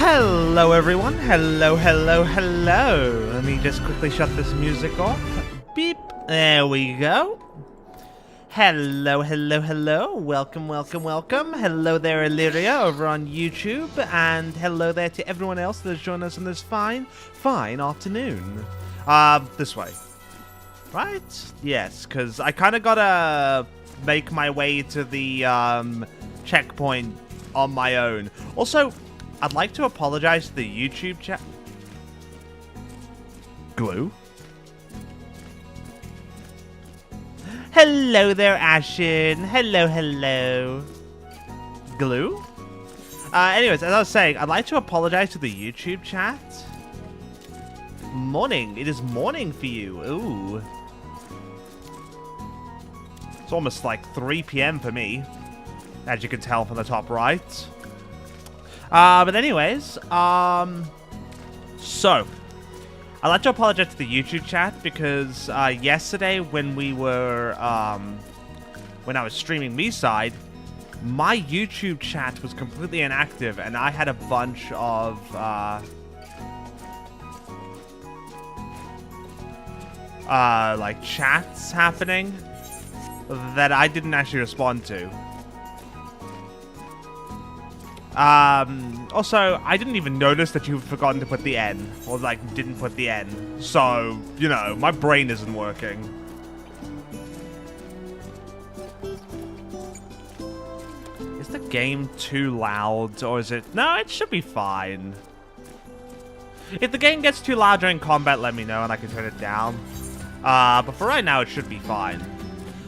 Hello everyone, hello. Let me just quickly shut this music off. Beep, there we go. Hello, welcome. Hello there Illyria over on YouTube, and hello there to everyone else that has joined us on this fine afternoon. This way. Right? Yes, because I kind of gotta make my way to the checkpoint on my own. Also, I'd like to apologize to the YouTube chat. Glue? Hello there, Ashen. Hello. Glue? Anyways, as I was saying, I'd like to apologize to the YouTube chat. Morning. It is morning for you. Ooh. It's almost like 3 p.m. for me, as you can tell from the top right. But anyways, so I'd like to apologize to the YouTube chat because yesterday when we were when I was streaming Me-Side, my YouTube chat was completely inactive, and I had a bunch of like chats happening that I didn't actually respond to. Also, I didn't even notice that you've forgotten to put the N, or like didn't put the N. So, you know, my brain isn't working. Is the game too loud, or is it? No, it should be fine. If the game gets too loud during combat, let me know and I can turn it down. But for right now, it should be fine.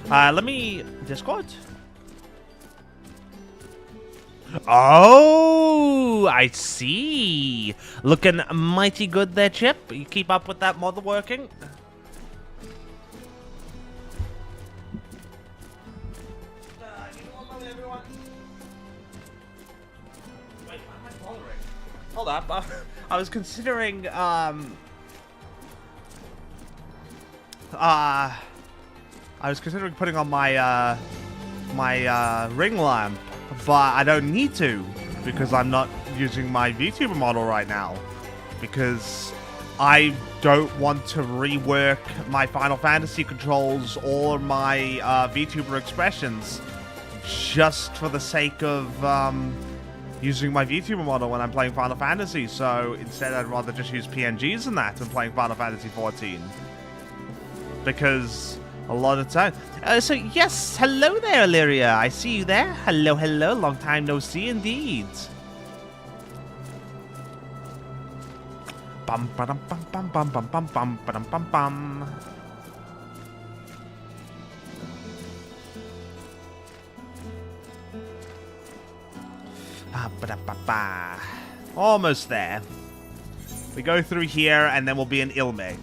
Let me... Discord? Oh, I see. Looking mighty good there, Chip. You keep up with that model working? Wait, why am I bothering? Hold up. I was considering, putting on my, ring lamp. But I don't need to, because I'm not using my VTuber model right now. Because I don't want to rework my Final Fantasy controls or my VTuber expressions just for the sake of using my VTuber model when I'm playing Final Fantasy. So instead I'd rather just use PNGs than that when playing Final Fantasy 14. Because a lot of time. So yes, hello there, Illyria. I see you there. Hello. Long time no see, indeed. Bum ba dum bum bum bum bum bum bum ba dum bum bum. Ba da ba ba. Almost there. We go through here, and then we'll be in Ilmig.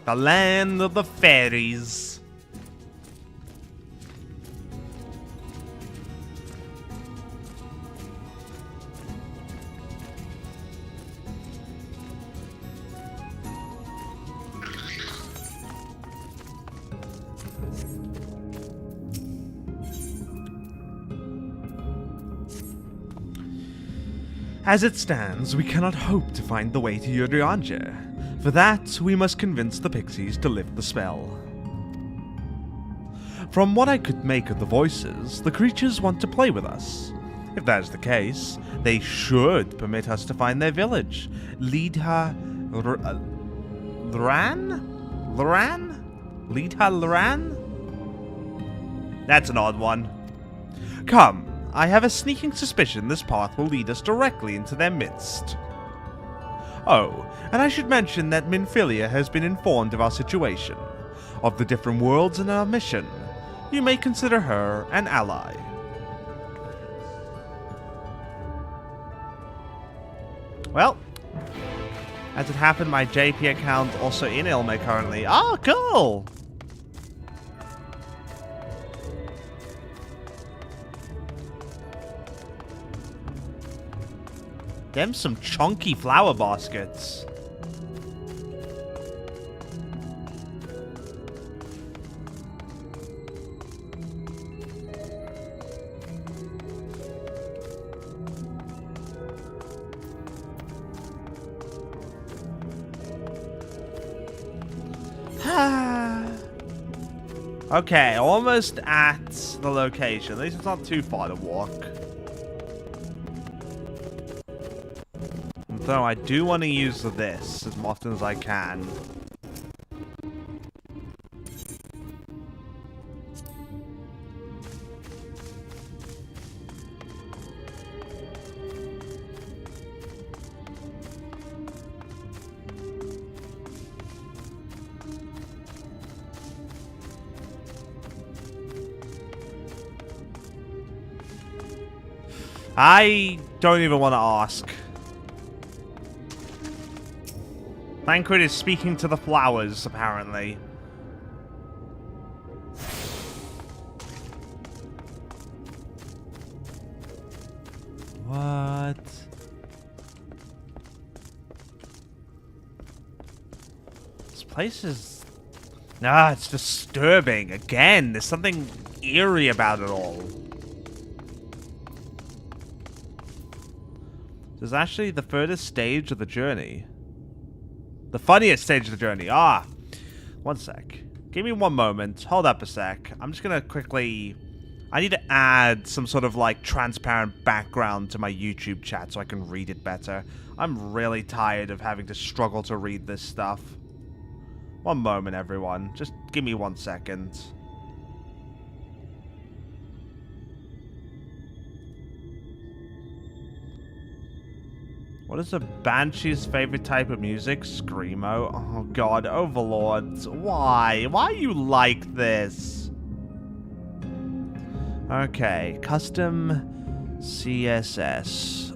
The land of the fairies. As it stands, we cannot hope to find the way to Yudryanja. For that, we must convince the pixies to lift the spell. From what I could make of the voices, the creatures want to play with us. If that is the case, they should permit us to find their village. Lidha Loran? That's an odd one. Come, I have a sneaking suspicion this path will lead us directly into their midst. Oh, and I should mention that Minfilia has been informed of our situation, of the different worlds and our mission. You may consider her an ally. Well, as it happened, my JP account also in Ilme currently. Oh, cool! Them some chunky flower baskets. Okay, almost at the location. At least it's not too far to walk. Though I do want to use this as often as I can. I don't even want to ask. Thancred is speaking to the flowers, apparently. What? This place is... Ah, it's disturbing. Again, there's something eerie about it all. This is actually the furthest stage of the journey. The funniest stage of the journey. Ah, one sec. Give me one moment. Hold up a sec. I'm just gonna quickly... I need to add some sort of, like, transparent background to my YouTube chat so I can read it better. I'm really tired of having to struggle to read this stuff. One moment, everyone. Just give me 1 second. What is a Banshee's favorite type of music? Screamo. Oh god, Overlords. Why? Why are you like this? Okay, custom CSS.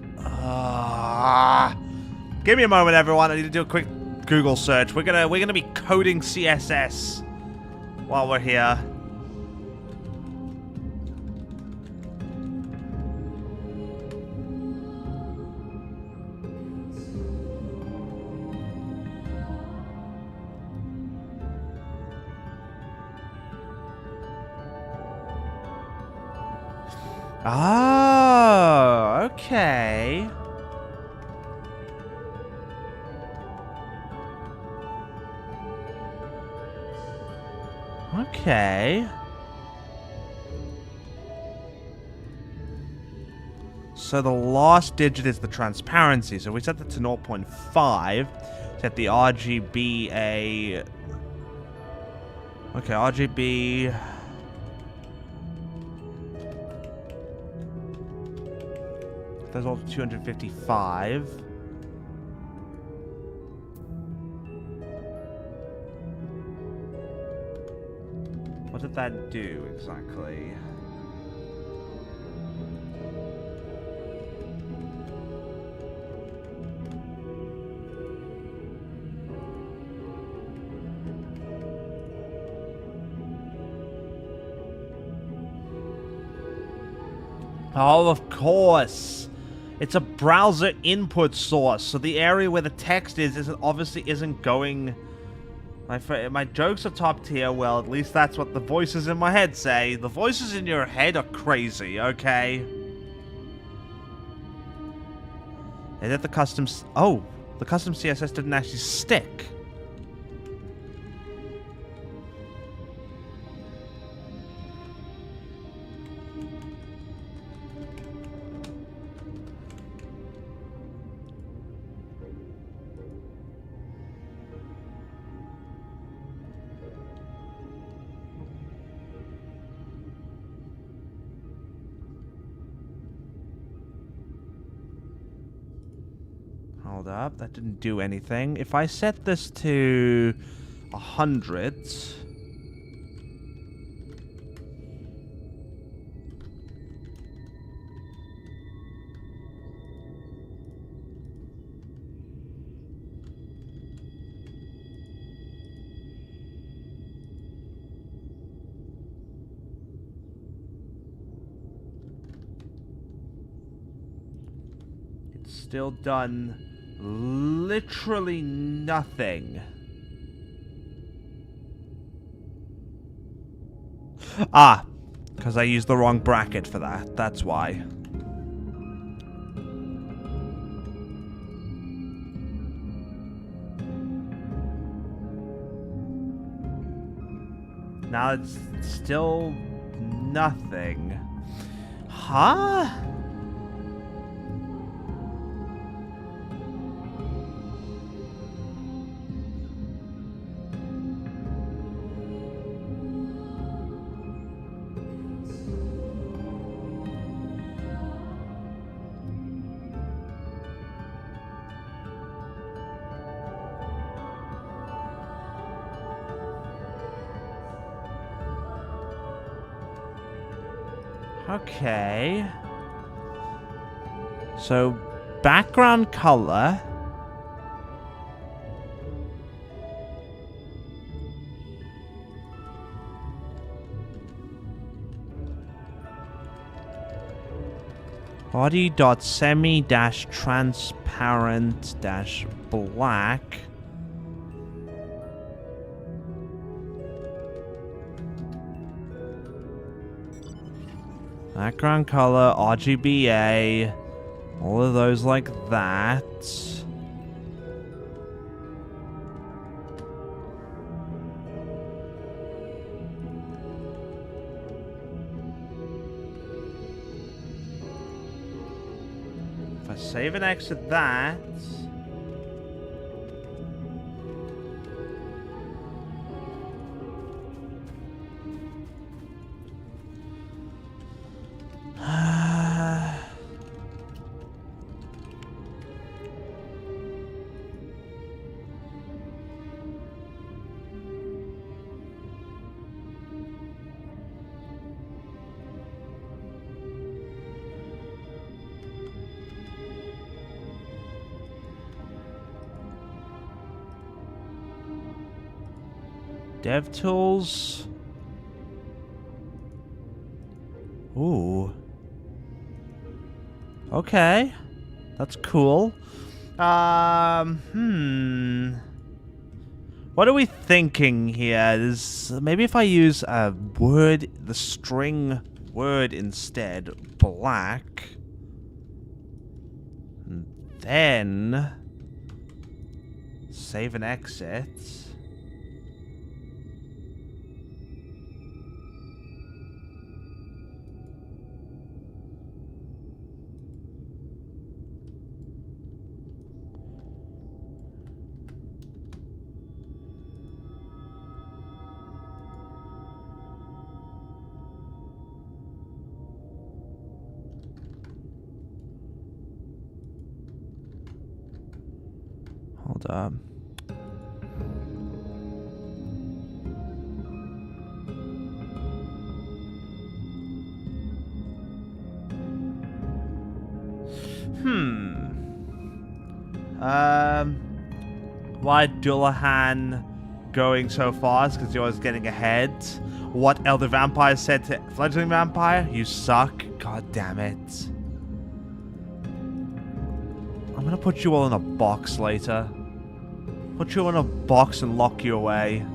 Give me a moment, everyone. I need to do a quick Google search. We're gonna be coding CSS while we're here. Oh, okay. Okay. So the last digit is the transparency. So we set that to 0.5. Set the RGB a... Okay, RGB... That's all 255. What did that do exactly? Oh, of course. It's a browser input source, so the area where the text is obviously isn't going... My jokes are top tier. Well, at least that's what the voices in my head say. The voices in your head are crazy, okay? And that the custom... Oh, the custom CSS didn't actually stick. Hold up, that didn't do anything. If I set this to 100... It's still done literally nothing. Ah, because I used the wrong bracket for that. That's why. Now it's still nothing. Huh? Okay. So, background color. Body dot semi dash transparent dash black. Background color, RGBA, all of those like that. If I save and exit that... DevTools. Ooh. Okay. That's cool. What are we thinking here? Maybe if I use a word, the string word instead, black. And then save and exit. Hold up. Why Dullahan going so fast? Because you're always getting ahead. What Elder Vampire said to Fledgling Vampire? You suck. God damn it. I'm gonna put you all in a box later. Put you in a box and lock you away.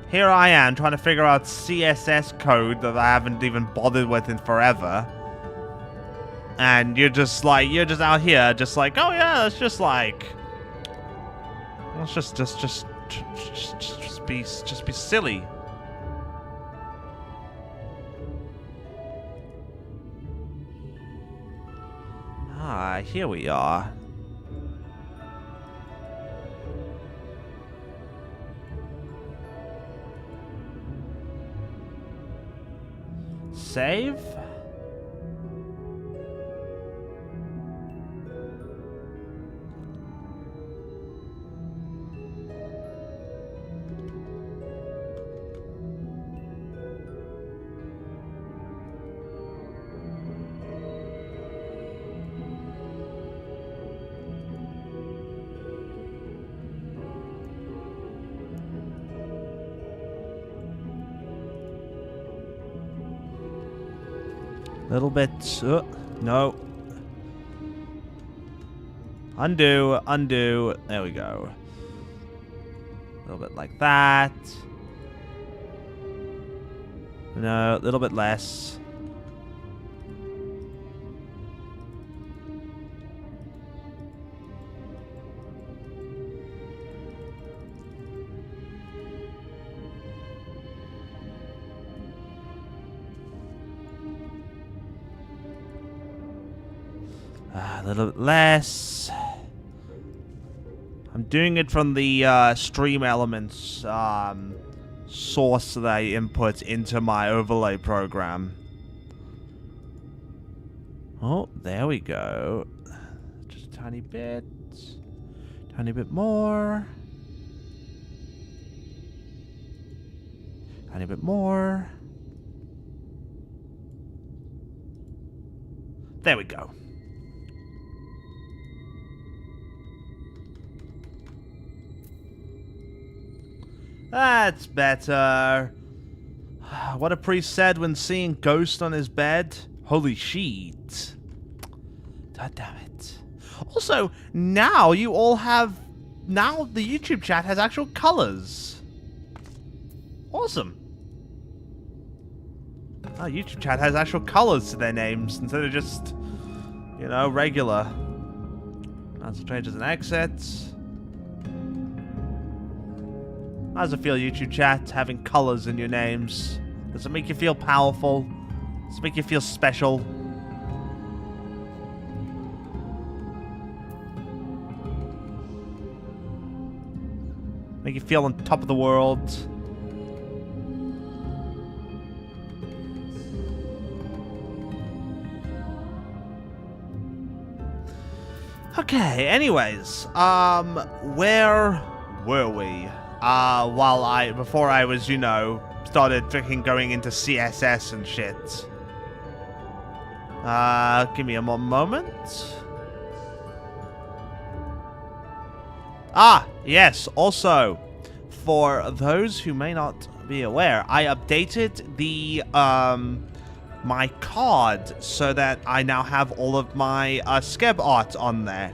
Here I am trying to figure out CSS code that I haven't even bothered with in forever. And you're just out here just like, oh yeah, let's just be silly. Ah, here we are. Save. Little bit. No. Undo. Undo. There we go. A little bit like that. No, a little bit less. A little bit less. I'm doing it from the stream elements source that I input into my overlay program. Oh, there we go. Just a tiny bit. Tiny bit more. Tiny bit more. There we go. That's better. What a priest said when seeing ghost on his bed. Holy shit. God damn it. Also, now you all have... Now the YouTube chat has actual colors. Awesome. Oh, YouTube chat has actual colors to their names instead of just, you know, regular. That's changes and exits. How does it feel, YouTube chat, having colors in your names? Does it make you feel powerful? Does it make you feel special? Make you feel on top of the world? Okay, anyways, where were we? Before I was, you know, started freaking going into CSS and shit. Give me a moment. Ah, yes, also, for those who may not be aware, I updated the, my card so that I now have all of my, Skeb art on there.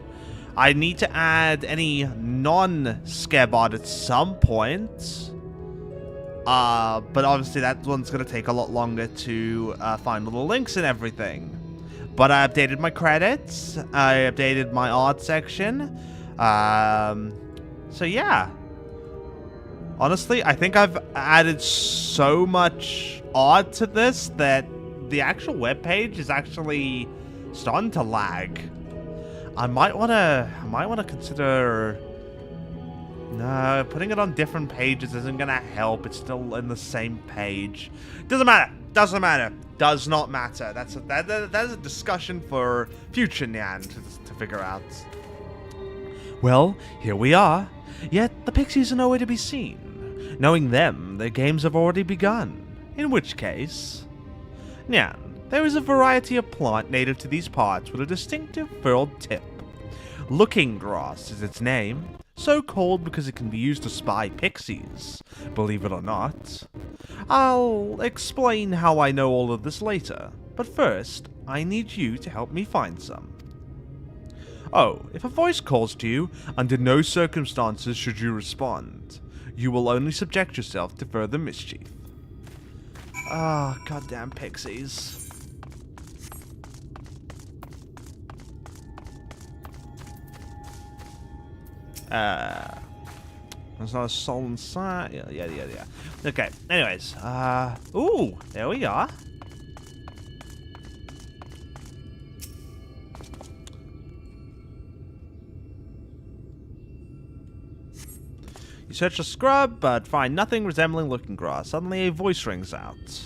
I need to add any non-Skeb art at some point. But obviously that one's going to take a lot longer to find little links and everything. But I updated my credits. I updated my art section. So yeah. Honestly, I think I've added so much art to this that the actual webpage is actually starting to lag. I might wanna consider... No, putting it on different pages isn't gonna help. It's still in the same page. Doesn't matter. Doesn't matter. Does not matter. That's a discussion for future Nyan to figure out. Well, here we are. Yet the pixies are nowhere to be seen. Knowing them, their games have already begun. In which case... Nyan, there is a variety of plant native to these parts with a distinctive furrowed tip. Looking grass is its name, so called because it can be used to spy pixies, believe it or not. I'll explain how I know all of this later, but first, I need you to help me find some. Oh, if a voice calls to you, under no circumstances should you respond. You will only subject yourself to further mischief. Ah, goddamn pixies. There's not a soul inside. Yeah. Okay, anyways. Ooh, there we are. You search the scrub, but find nothing resembling looking grass. Suddenly a voice rings out.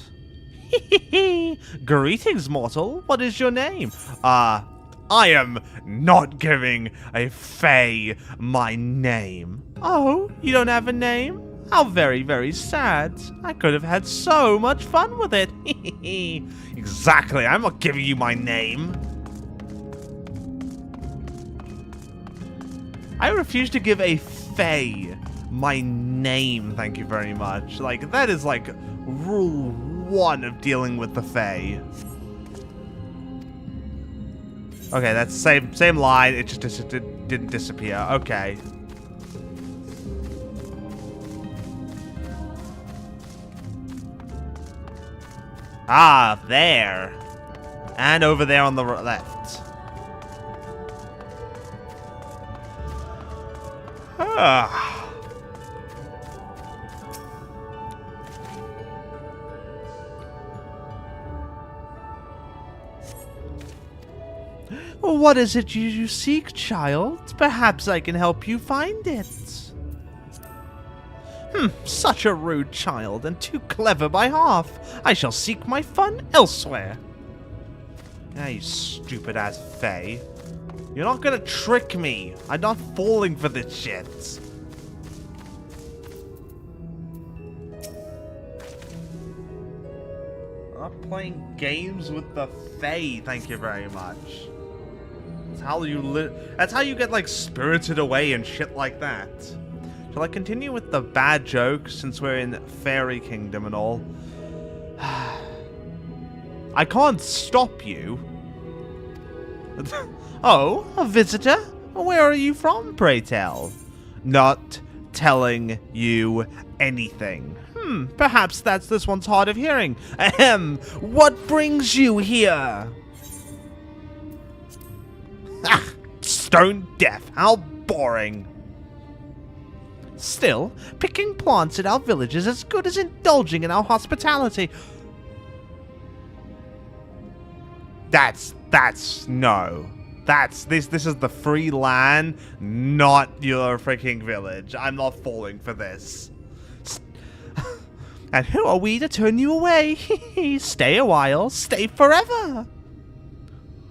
Greetings, mortal. What is your name? I am not giving a fae my name. Oh, you don't have a name? How very, very sad. I could have had so much fun with it. Exactly, I'm not giving you my name. I refuse to give a fae my name, thank you very much. Like, that is like rule 1 of dealing with the fae. Okay, that's the same line, it just didn't disappear. Okay. Ah, there. And over there on the left. Ah. What is it you seek, child? Perhaps I can help you find it. Such a rude child, and too clever by half. I shall seek my fun elsewhere. Ah, you stupid-ass Fae. You're not gonna trick me. I'm not falling for this shit. I'm not playing games with the Fae, thank you very much. That's how you get, like, spirited away and shit like that. Shall I continue with the bad jokes since we're in Fairy Kingdom and all? I can't stop you. Oh, a visitor? Where are you from, pray tell? Not telling you anything. Perhaps that's this one's hard of hearing. Ahem, what brings you here? Ah, stone deaf, how boring. Still, picking plants at our village is as good as indulging in our hospitality. No. This is the free land, not your freaking village. I'm not falling for this. And who are we to turn you away? Stay a while, stay forever.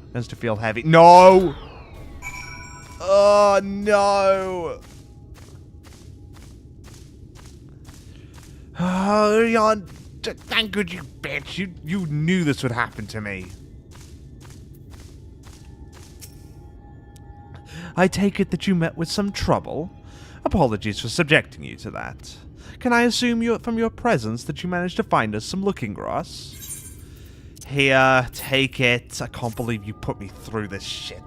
Begins to feel heavy. No! Oh, no! Oh, you're... Thank God, you bitch. You knew this would happen to me. I take it that you met with some trouble. Apologies for subjecting you to that. Can I assume from your presence that you managed to find us some looking grass? Here, take it. I can't believe you put me through this shit.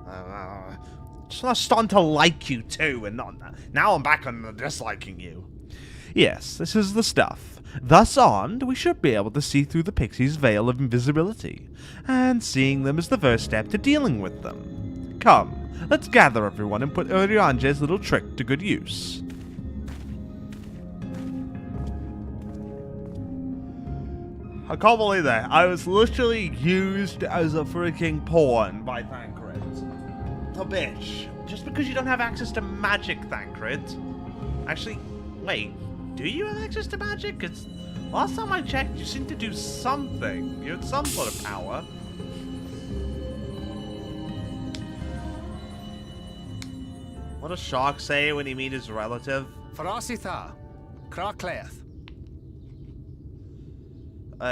I'm starting to like you too, and now I'm back on disliking you. Yes, this is the stuff. Thus armed, we should be able to see through the pixie's veil of invisibility, and seeing them is the first step to dealing with them. Come. Let's gather everyone and put Urianje's little trick to good use. I can't believe that. I was literally used as a freaking pawn by Thancred. A bitch. Just because you don't have access to magic, Thancred. Actually, wait. Do you have access to magic? Because last time I checked, you seemed to do something. You had some sort of power. What does Shark say when he meets his relative? Farasitha, Krakleth.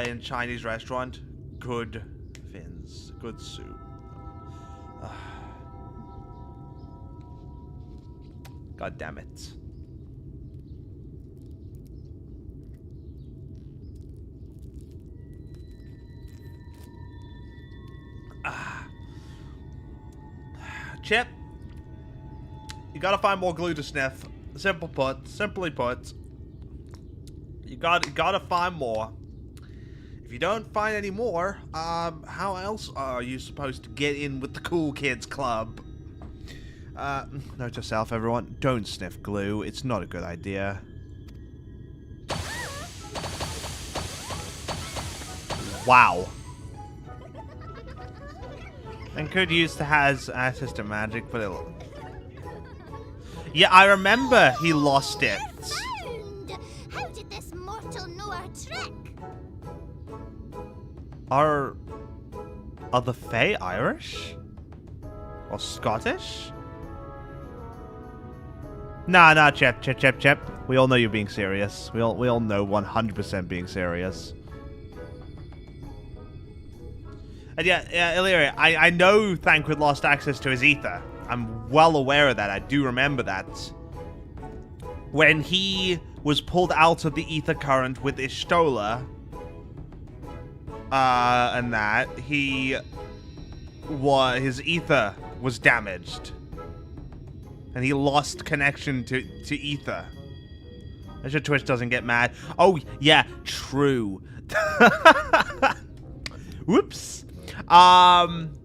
In Chinese restaurant, good fins, good soup. God damn it. Chip. You gotta find more glue to sniff. Simply put, you gotta find more. If you don't find any more, how else are you supposed to get in with the cool kids club? Note to self, everyone, don't sniff glue. It's not a good idea. Wow. And could use to has access to magic, but it'll... Yeah, I remember he lost it. How did this mortal know our trick? Are the Fae Irish? Or Scottish? Nah, Chip. We all know you're being serious. We all know 100% being serious. And yeah, Illyria, I know Thancred lost access to his ether. I'm well aware of that. I do remember that. When he was pulled out of the ether current with Ishtola, and that, his ether was damaged. And he lost connection to ether. I sure Twitch doesn't get mad. Oh, yeah, true. Whoops. I'm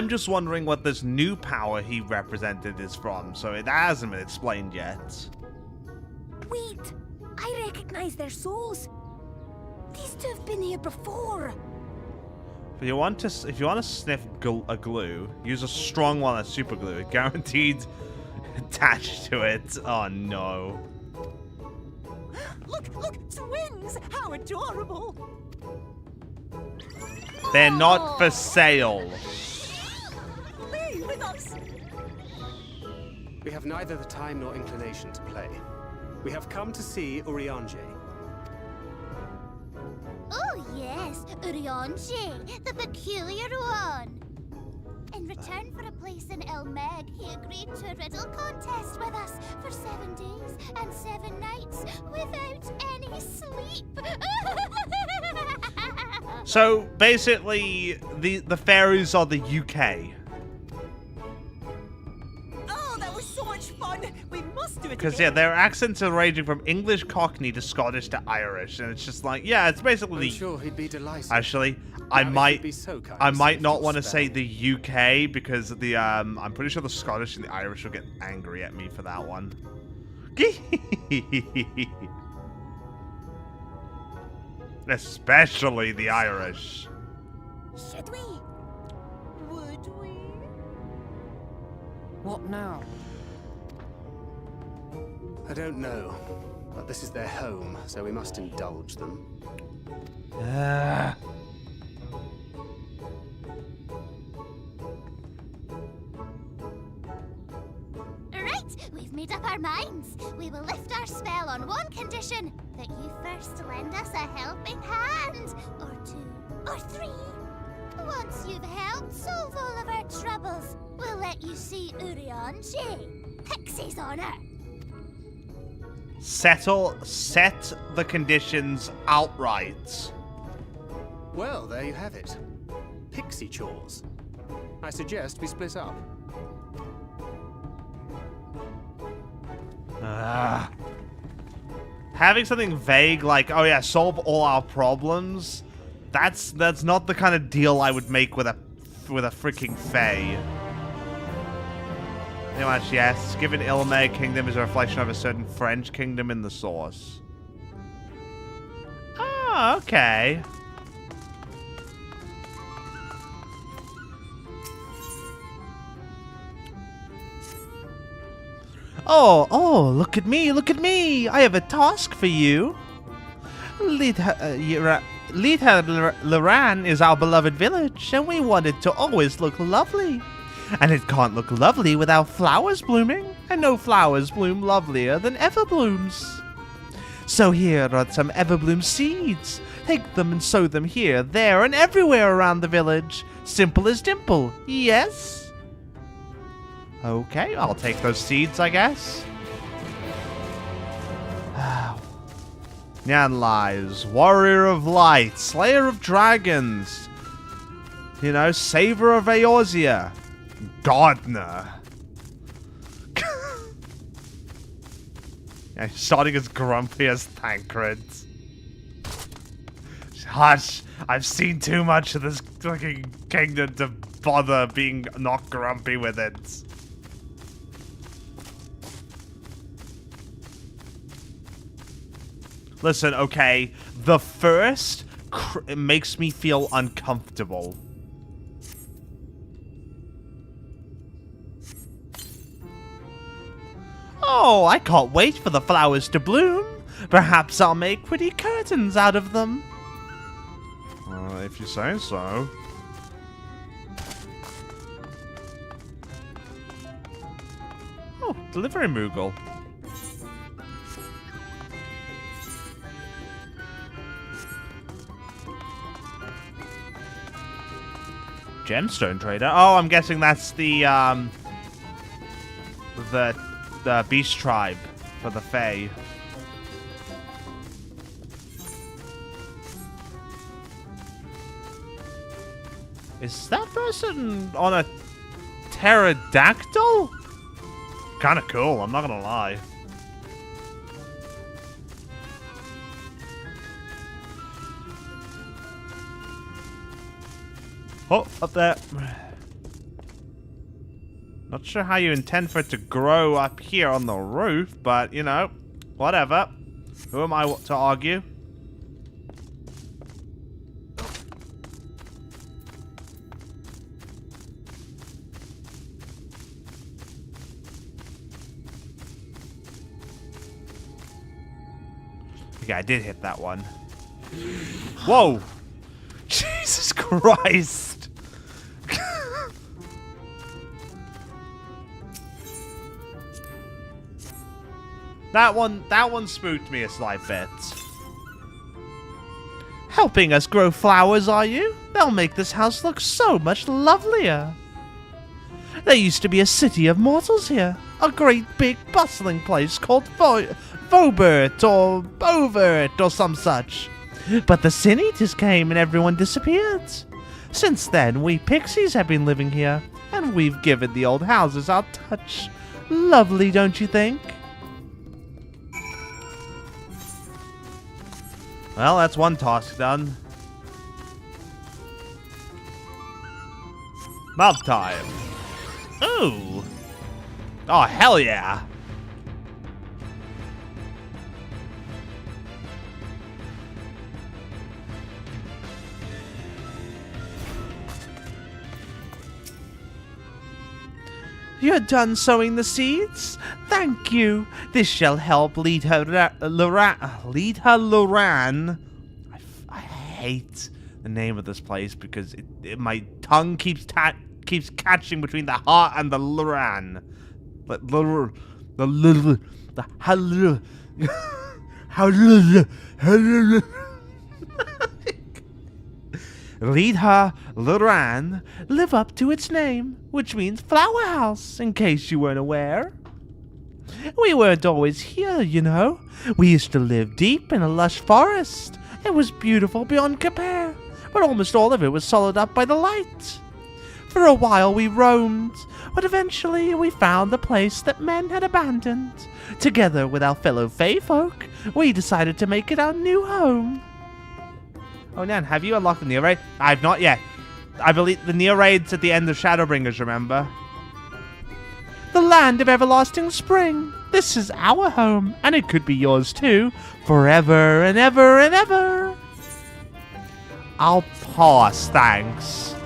just wondering what this new power he represented is from, so it hasn't been explained yet. Wait, I recognize their souls. These two have been here before. If you want to sniff a glue, use a strong one as super glue. Guaranteed attached to it. Oh no. Look, twins! How adorable! They're not for sale. Be with us! We have neither the time nor inclination to play. We have come to see Urianger. Oh yes, Urianger, the peculiar one. In return for a place in El Meg, he agreed to a riddle contest with us for 7 days and 7 nights without any sleep. So basically, the fairies are the UK. Oh, that was so much fun! We must do it Because again. yeah, their accents are ranging from English Cockney to Scottish to Irish, and it's just like, yeah, it's basically. I'm sure he'd be delighted. Actually, Now, I if you'd might, be so kind I as to might lift not your want to spell. say the UK because the I'm pretty sure the Scottish and the Irish will get angry at me for that one. Especially the Irish. Should we? Would we? What now? I don't know, but this is their home, so we must indulge them. Right, we've made up our minds. We will lift our spell on one condition: that you first lend us a helping hand, or 2, or 3. Once you've helped solve all of our troubles, we'll let you see Urianger, Pixie's honor. Set the conditions outright. Well, there you have it. Pixie chores. I suggest we split up. Having something vague like, oh yeah, solve all our problems, that's not the kind of deal I would make with a freaking fae. Pretty much, yes. Given Ilme Kingdom is a reflection of a certain French kingdom in the source. Oh, okay. Oh, look at me, I have a task for you. Liran is our beloved village, and we want it to always look lovely. And it can't look lovely without flowers blooming, and no flowers bloom lovelier than everblooms. So here are some everbloom seeds. Take them and sow them here, there, and everywhere around the village. Simple as dimple, yes? Okay, I'll take those seeds, I guess. NyanLives, Warrior of Light, Slayer of Dragons. You know, Saver of Eorzea. Gardener. Yeah, starting as grumpy as Tancred. Hush, I've seen too much of this fucking kingdom to bother being not grumpy with it. Listen, okay, the first it makes me feel uncomfortable. Oh, I can't wait for the flowers to bloom. Perhaps I'll make pretty curtains out of them. If you say so. Oh, delivery Moogle. Gemstone trader. Oh, I'm guessing that's the beast tribe for the Fae. Is that person on a pterodactyl? Kind of cool, I'm not gonna lie. Oh, up there. Not sure how you intend for it to grow up here on the roof, but, you know, whatever. Who am I to argue? Okay, I did hit that one. Whoa! Jesus Christ! That one spooked me a slight bit. Helping us grow flowers, are you? They'll make this house look so much lovelier. There used to be a city of mortals here. A great big bustling place called Vobert or Bovert or some such. But the Sin Eaters came and everyone disappeared. Since then, we pixies have been living here, and we've given the old houses our touch. Lovely, don't you think? Well, that's one task done. Mob time. Ooh. Oh, hell yeah. You're done sowing the seeds? Thank you. This shall help lead her Loran. I hate the name of this place because my tongue keeps catching between the heart and the Loran. Lead her, Loran, live up to its name, which means flower house, in case you weren't aware. We weren't always here, you know. We used to live deep in a lush forest. It was beautiful beyond compare, but almost all of it was swallowed up by the light. For a while we roamed, but eventually we found the place that men had abandoned. Together with our fellow Fey folk, we decided to make it our new home. Oh, Nan, have you unlocked the Neo Raid? I've not yet. I believe the Neo Raid's at the end of Shadowbringers, remember? The land of everlasting spring. This is our home, and it could be yours too, forever and ever and ever. I'll pass, thanks.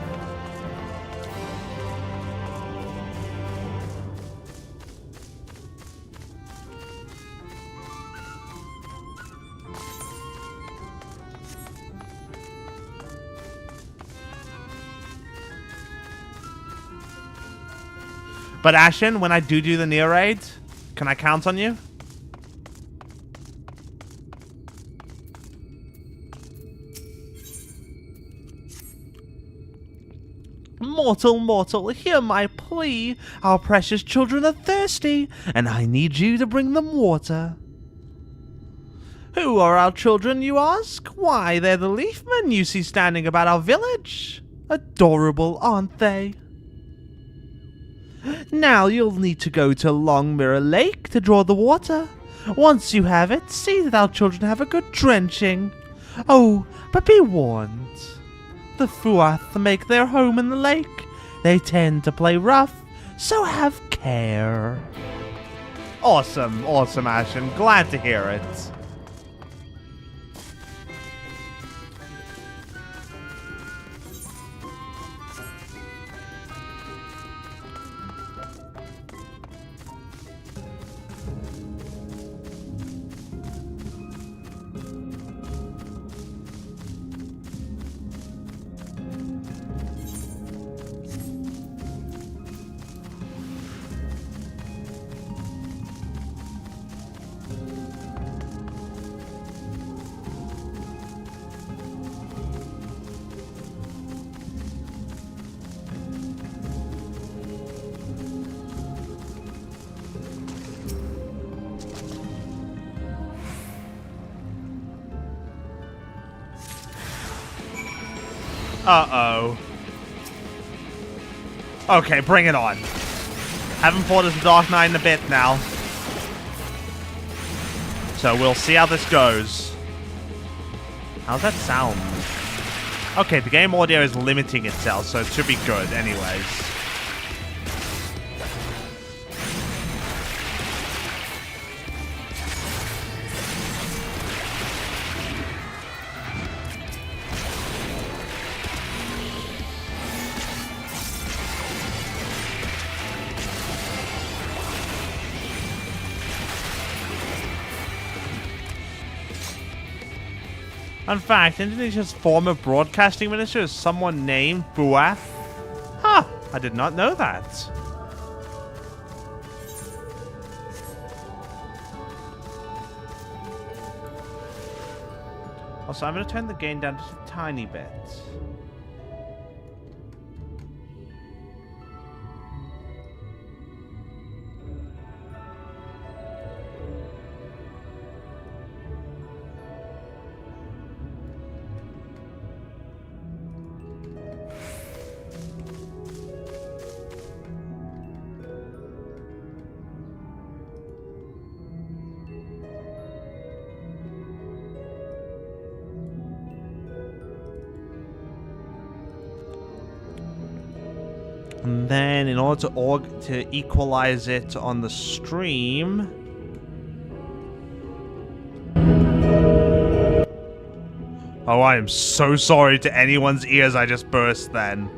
But Ashen, when I do the Neo Raid, can I count on you? Mortal, mortal, hear my plea. Our precious children are thirsty, and I need you to bring them water. Who are our children, you ask? Why, they're the leafmen you see standing about our village. Adorable, aren't they? Now you'll need to go to Long Mirror Lake to draw the water. Once you have it, see that our children have a good drenching. Oh, but be warned. The Fuath make their home in the lake. They tend to play rough, so have care. Awesome, awesome, Ashen. Glad to hear it. Uh-oh. Okay, bring it on. Haven't fought as a Dark Knight in a bit now. So we'll see how this goes. How's that sound? Okay, the game audio is limiting itself, so it should be good anyways. In fact, Indonesia's former broadcasting minister is someone named Buaf. Huh, I did not know that. Also, I'm going to turn the gain down just a tiny bit. And then, in order to equalize it on the stream, oh, I am so sorry to anyone's ears I just burst then.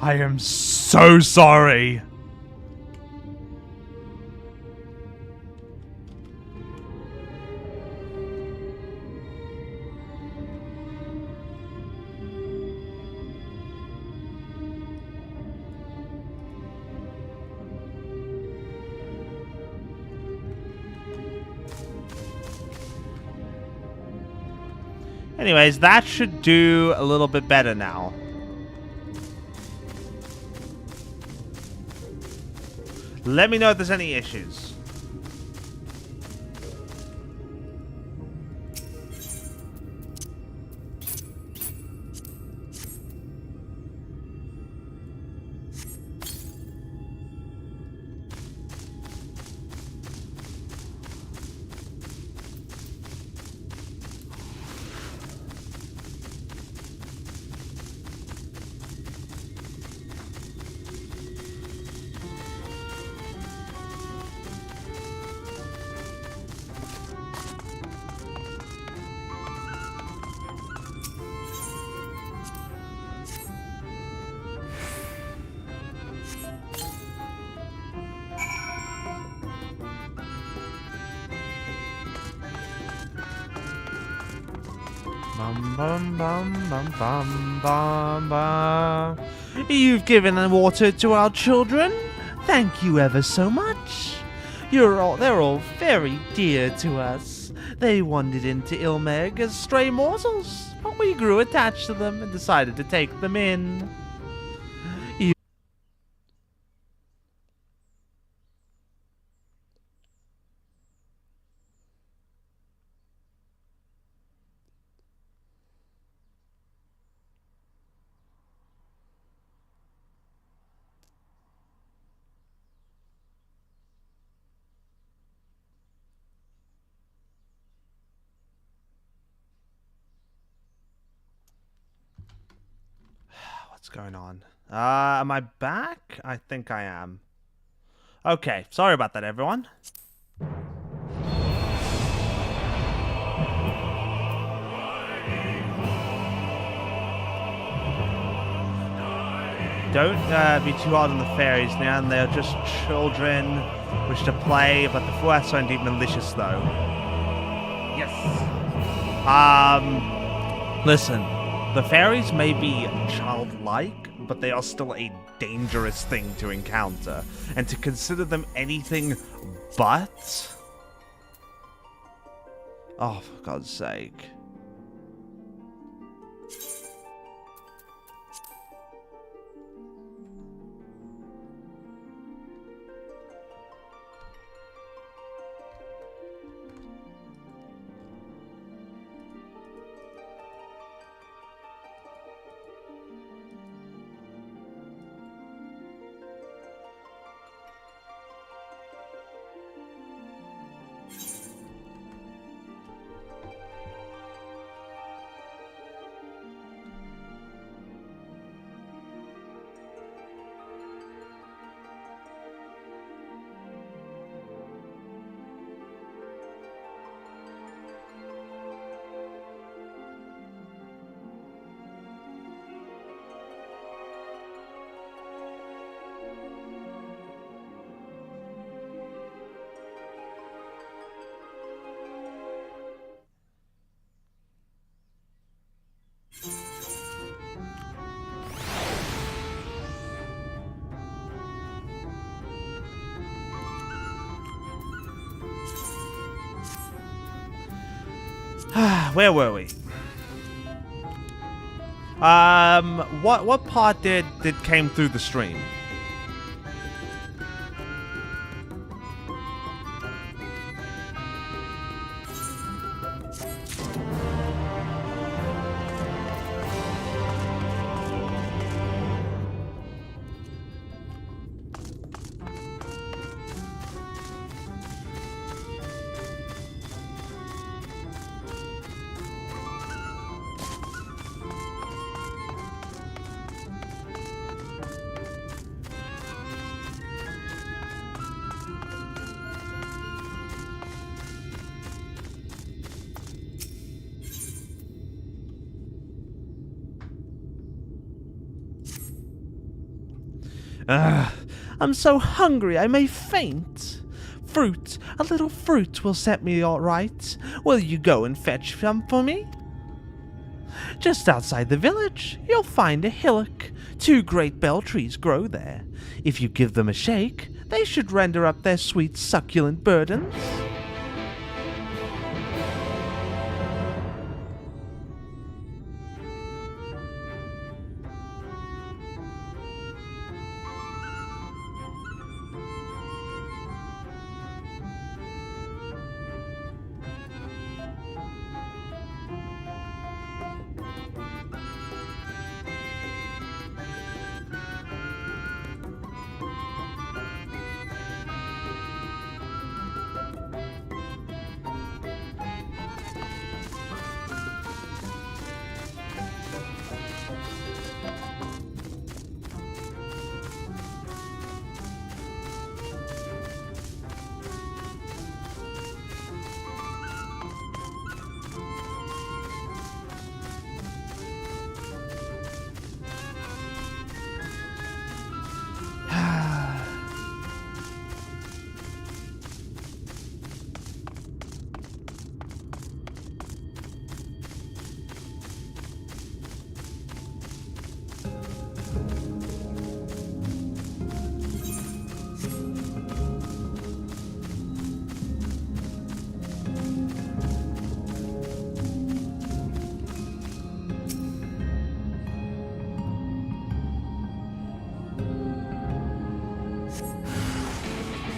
I am so sorry. Anyways, that should do a little bit better now. Let me know if there's any issues. Bum, bum, bum, bum, bum, bum, bum. You've given the water to our children. Thank you ever so much. They're all very dear to us. They wandered into Ilmeg as stray morsels, but we grew attached to them and decided to take them in. What's going on? Am I back? I think I am. Okay, sorry about that, everyone. Don't be too hard on the fairies, man. They're just children wish to play, but the Fuas are indeed malicious, though. Yes. Listen. The fairies may be childlike, but they are still a dangerous thing to encounter. And to consider them anything but... oh, for God's sake. Where were we? What part did came through the stream? I'm so hungry I may faint. Fruit, a little fruit will set me all right. Will you go and fetch some for me? Just outside the village, you'll find a hillock. 2 great bell trees grow there. If you give them a shake, they should render up their sweet succulent burdens.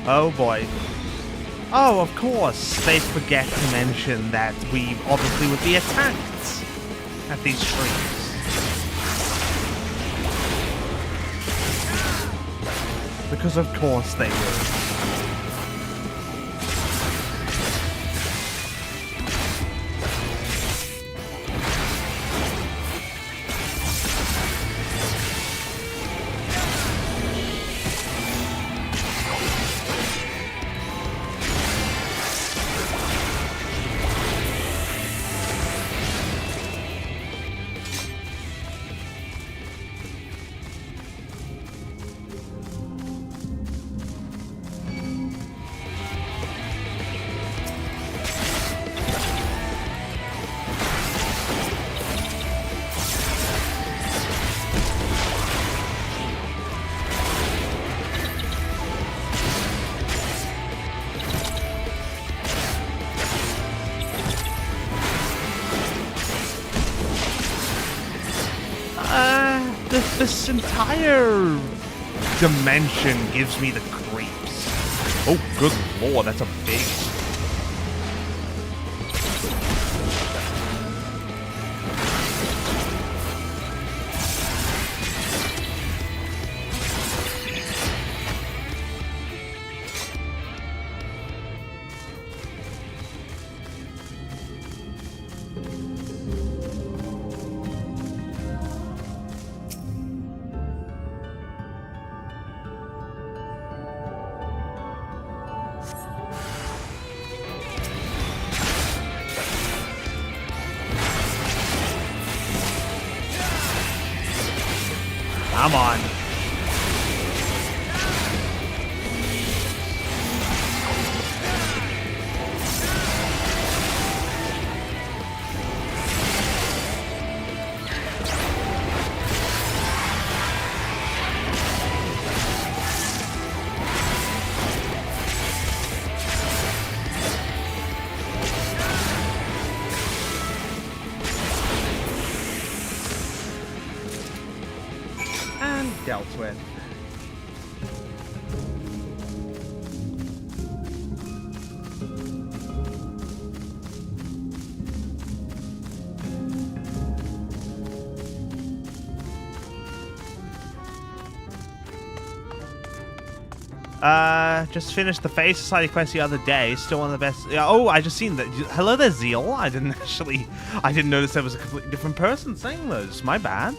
Oh boy. Oh, of course, they forget to mention that we obviously would be attacked at these streams. Because of course they would. This entire dimension gives me the creeps. Oh, good lord, that's a big... Come on. dealt with. Just finished the Phase Society quest the other day. Still one of the best. Oh, I just seen that. Hello there, Zeal. I didn't notice there was a completely different person saying those. My bad.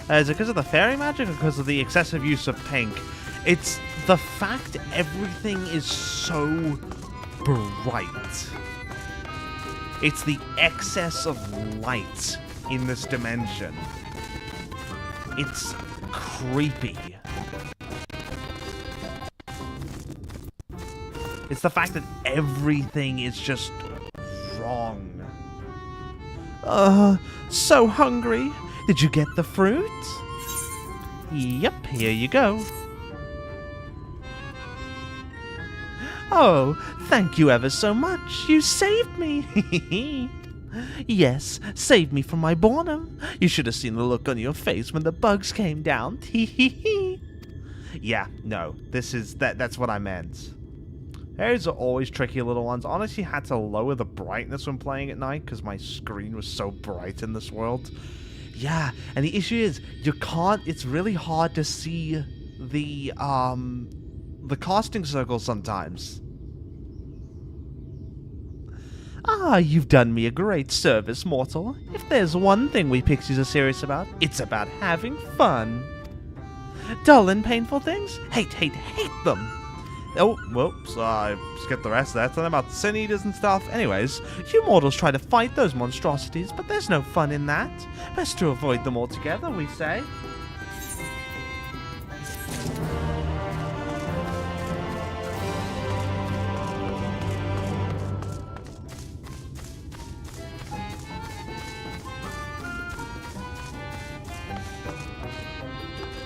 Is it because of the fairy magic or because of the excessive use of pink? It's the fact everything is so bright. It's the excess of light in this dimension. It's creepy. It's the fact that everything is just wrong. So hungry. Did you get the fruit? Yep, here you go. Oh, thank you ever so much. You saved me. Yes, saved me from my boredom. You should have seen the look on your face when the bugs came down. Yeah, no, that's what I meant. Fairies are always tricky little ones. Honestly, had to lower the brightness when playing at night because my screen was so bright in this world. Yeah, and the issue is it's really hard to see the casting circle sometimes. Ah, you've done me a great service, mortal. If there's one thing we pixies are serious about, it's about having fun. Dull and painful things? Hate them. Oh, whoops, I skipped the rest of that. Something about sin eaters and stuff. Anyways, you mortals try to fight those monstrosities, but there's no fun in that. Best to avoid them altogether, we say.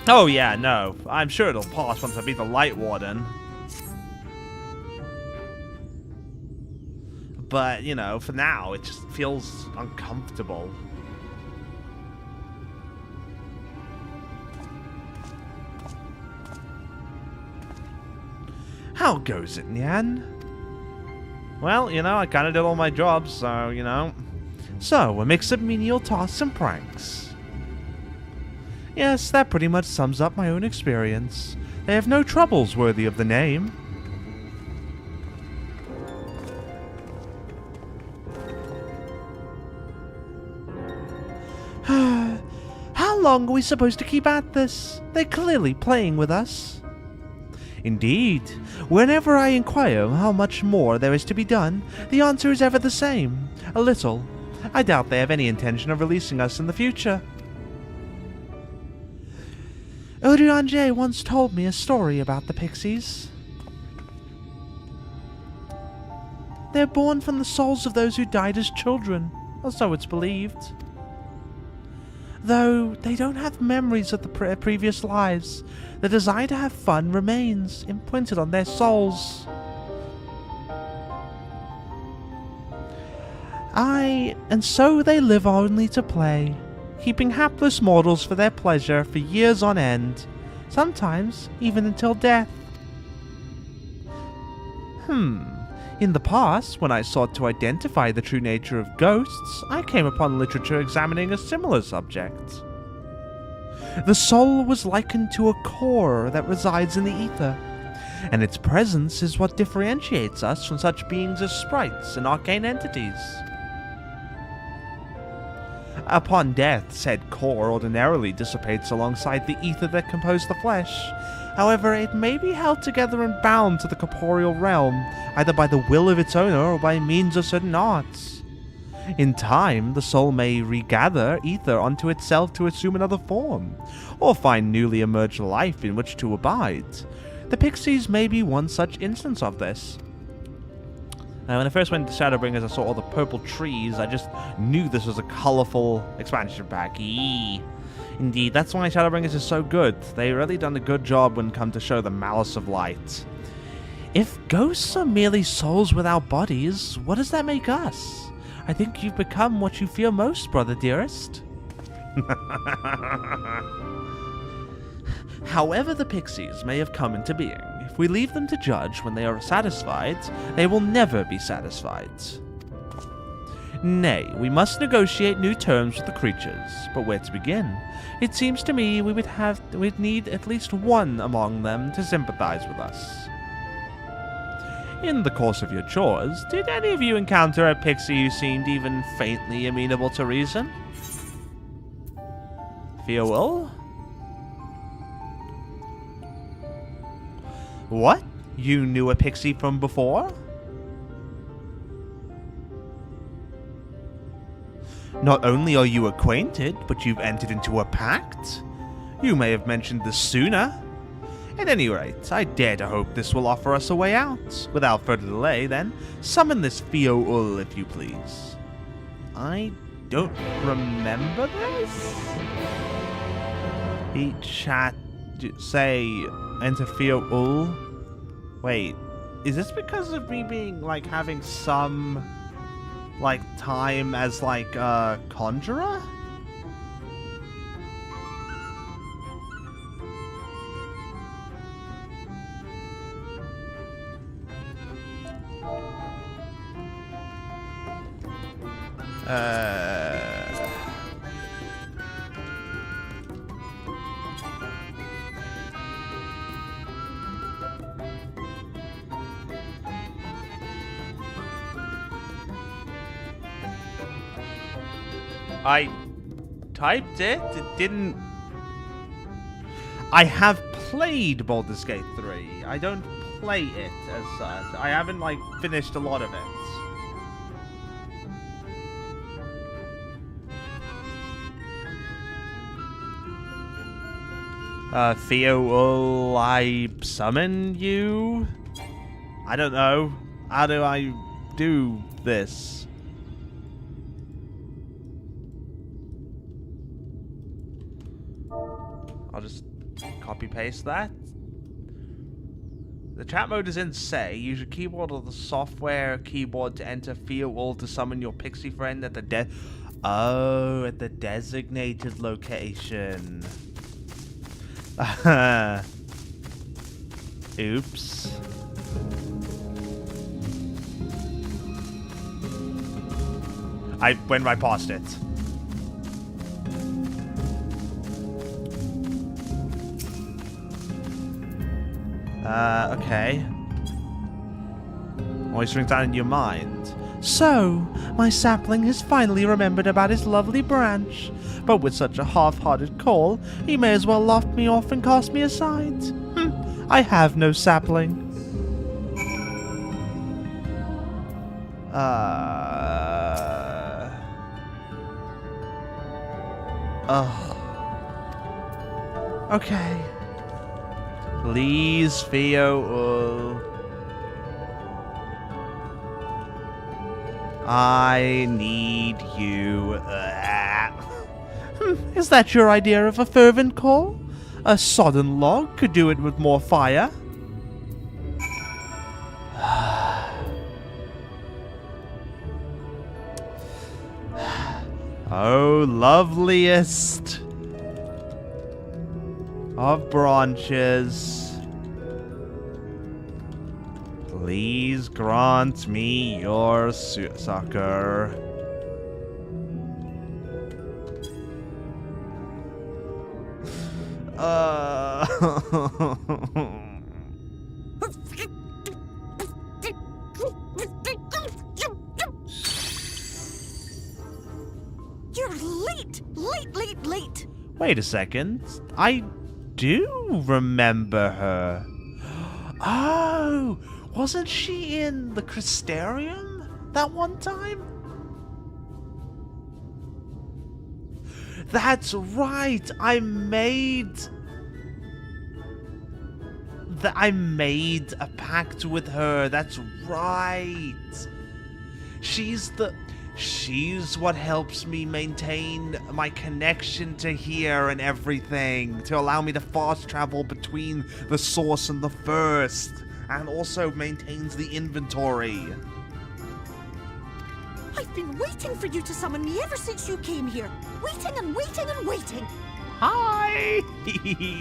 Oh yeah, no. I'm sure it'll pass once I beat the Light Warden. But, you know, for now, it just feels uncomfortable. How goes it, Nyan? Well, you know, I kind of did all my jobs, so, you know. So, a mix of menial tasks and pranks. Yes, that pretty much sums up my own experience. They have no troubles worthy of the name. How long are we supposed to keep at this? They're clearly playing with us. Indeed. Whenever I inquire how much more there is to be done, the answer is ever the same. A little. I doubt they have any intention of releasing us in the future. Odiranjay once told me a story about the pixies. They're born from the souls of those who died as children, or so it's believed. Though they don't have memories of the previous lives, the desire to have fun remains imprinted on their souls. And so they live only to play, keeping hapless mortals for their pleasure for years on end, sometimes even until death. In the past, when I sought to identify the true nature of ghosts, I came upon literature examining a similar subject. The soul was likened to a core that resides in the ether, and its presence is what differentiates us from such beings as sprites and arcane entities. Upon death, said core ordinarily dissipates alongside the ether that composed the flesh. However, it may be held together and bound to the corporeal realm, either by the will of its owner or by means of certain arts. In time, the soul may regather ether onto itself to assume another form, or find newly emerged life in which to abide. The pixies may be one such instance of this. When I first went to Shadowbringers, I saw all the purple trees. I just knew this was a colourful expansion pack. Indeed, that's why Shadowbringers is so good. They really done a good job when it comes to show the malice of light. If ghosts are merely souls without bodies, what does that make us? I think you've become what you fear most, brother dearest. However the pixies may have come into being, if we leave them to judge when they are satisfied, they will never be satisfied. Nay, we must negotiate new terms with the creatures, but where to begin? It seems to me we'd need at least one among them to sympathize with us. In the course of your chores, did any of you encounter a pixie who seemed even faintly amenable to reason? Farewell? What? You knew a pixie from before? Not only are you acquainted, but you've entered into a pact? You may have mentioned this sooner. At any rate, I dare to hope this will offer us a way out. Without further delay, then, summon this Fio-Ul, if you please. I don't remember this? Eat, chat, say, enter Fio-Ul. Wait, is this because of me being, like, having some, like, time as, like, a conjurer? I typed it. It didn't. I have played Baldur's Gate 3. I don't play it as such. I haven't, like, finished a lot of it. Theo, I summon you? I don't know. How do I do this? I'll just copy-paste that. The chat mode is in say. Use your keyboard or the software keyboard to enter Fio-Ul to summon your pixie friend at the at the designated location. Oops. I went right past it. Okay. Always rings out in your mind. So, my sapling has finally remembered about his lovely branch. But with such a half-hearted call, he may as well loft me off and cast me aside. I have no sapling. Okay. Please, Fio-Ul. I need you. Is that your idea of a fervent call? A sodden log could do it with more fire. Oh, loveliest of branches, please grant me your succor. You're late. Wait a second. I do remember her. Oh, wasn't she in the Crystarium that one time? That's right. I made a pact with her. That's right. She's what helps me maintain my connection to here and everything, to allow me to fast travel between the source and the first, and also maintains the inventory. I've been waiting for you to summon me ever since you came here. Waiting and waiting and waiting. Hi!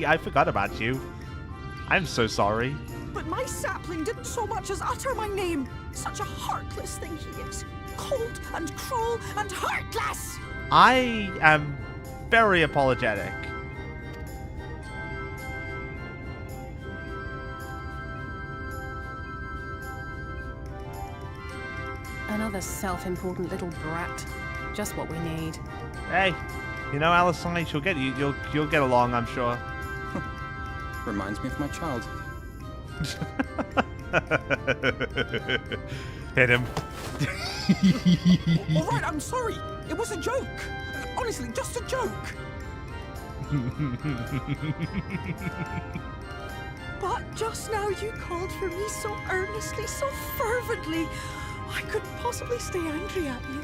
I forgot about you. I'm so sorry. But my sapling didn't so much as utter my name. Such a heartless thing he is. Cold and cruel and heartless! I am very apologetic. Another self-important little brat. Just what we need. Hey, you know Alisai, she'll get you. You'll get along, I'm sure. Reminds me of my child. Hit him. All right, I'm sorry. It was a joke. Honestly, just a joke. But just now you called for me so earnestly, so fervently. I couldn't possibly stay angry at you.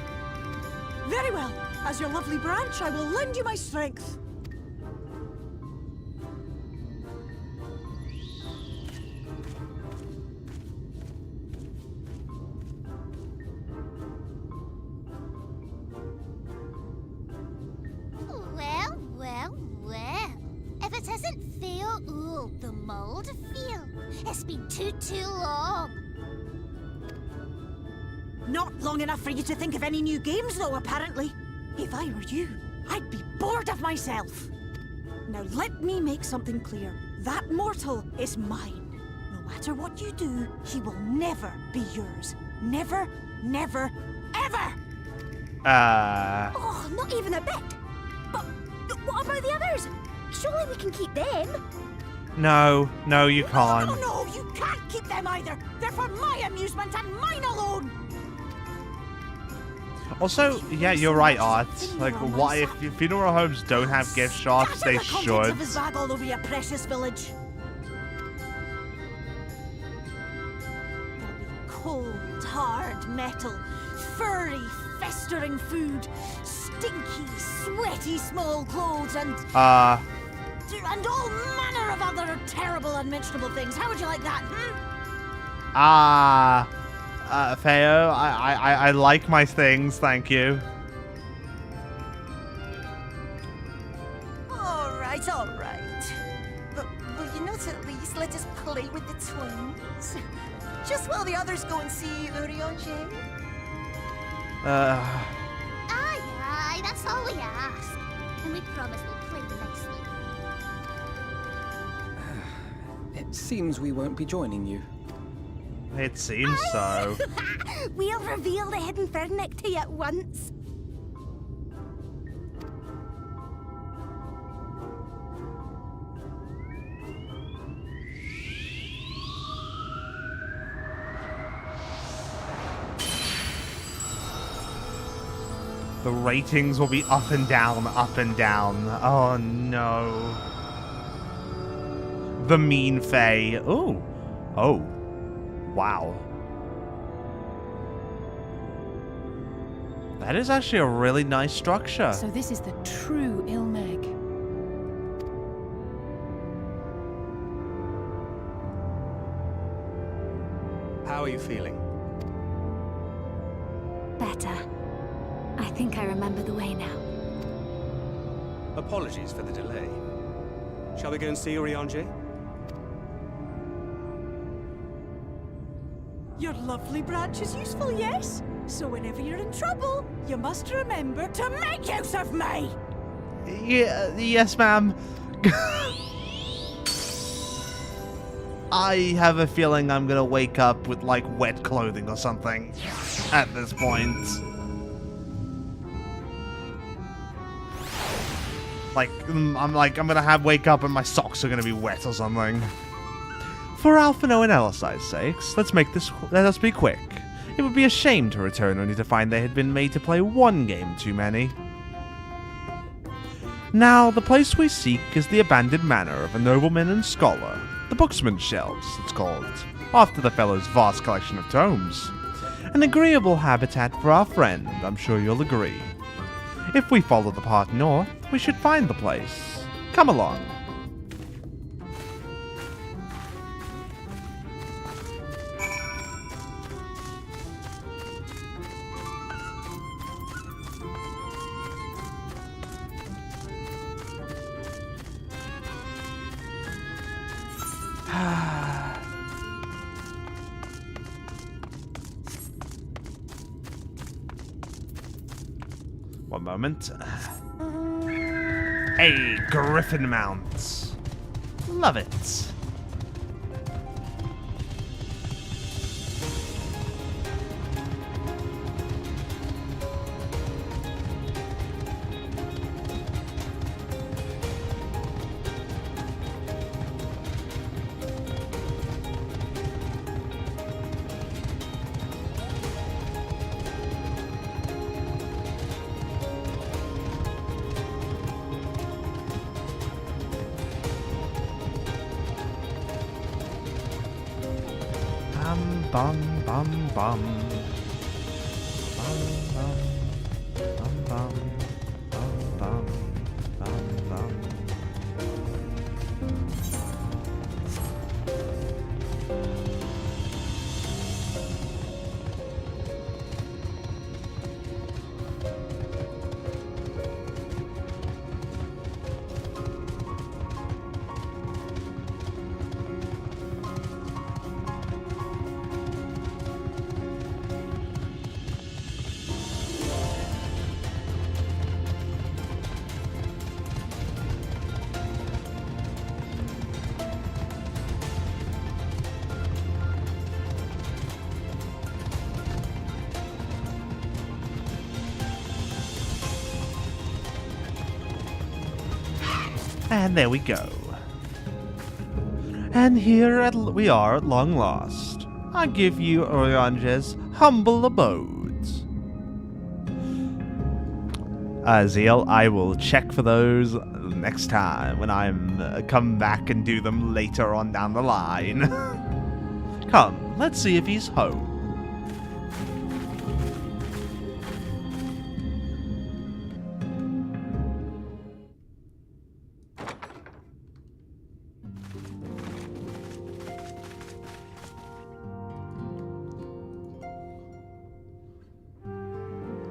Very well. As your lovely branch, I will lend you my strength. Well, well, well. If it isn't Theo Ool, the mould Theo. It's been too long. Not long enough for you to think of any new games, though, apparently. If I were you, I'd be bored of myself. Now let me make something clear. That mortal is mine. No matter what you do, he will never be yours. Never, never, ever! Oh, not even a bit. But what about the others? Surely we can keep them. No, you can't. No, you can't keep them either. They're for my amusement and mine alone. Also, yeah, you're right, Art. Like, why if funeral homes don't have gift shops, they Scatter the should. contents of his bag all over your precious village. There'll be cold, hard metal, furry, festering food, stinky, sweaty small clothes, and all manner of other terrible, unmentionable things. How would you like that? Theo, I like my things, thank you. All right. But will you not at least let us play with the twins? Just while the others go and see Urianger? Aye, that's all we ask. And we promise we'll play nicely. It seems we won't be joining you. It seems so. We'll reveal the hidden Fernic to you at once. The ratings will be up and down, up and down. Oh no. The mean Fae. Ooh. Oh. Wow. That is actually a really nice structure. So this is the true Ilmeg. How are you feeling? Better. I think I remember the way now. Apologies for the delay. Shall we go and see Urianger? Your lovely branch is useful, yes? So whenever you're in trouble, you must remember to make use of me! Yeah, yes, ma'am. I have a feeling I'm gonna wake up with, like, wet clothing or something at this point. I'm gonna wake up and my socks are gonna be wet or something. For Alphino and Elisai's sakes, let us be quick. It would be a shame to return only to find they had been made to play one game too many. Now, the place we seek is the abandoned manor of a nobleman and scholar. The Booksman's Shelves, it's called, after the fellow's vast collection of tomes. An agreeable habitat for our friend, I'm sure you'll agree. If we follow the path north, we should find the place. Come along. One moment. Hey, Griffin mounts. Love it. Bum bum bum. Bum bum bum bum bum bum bum bum. And there we go. And here we are at long last. I give you Oriange's humble abodes. Zeal, I will check for those next time when I'm come back and do them later on down the line. Come, let's see if he's home.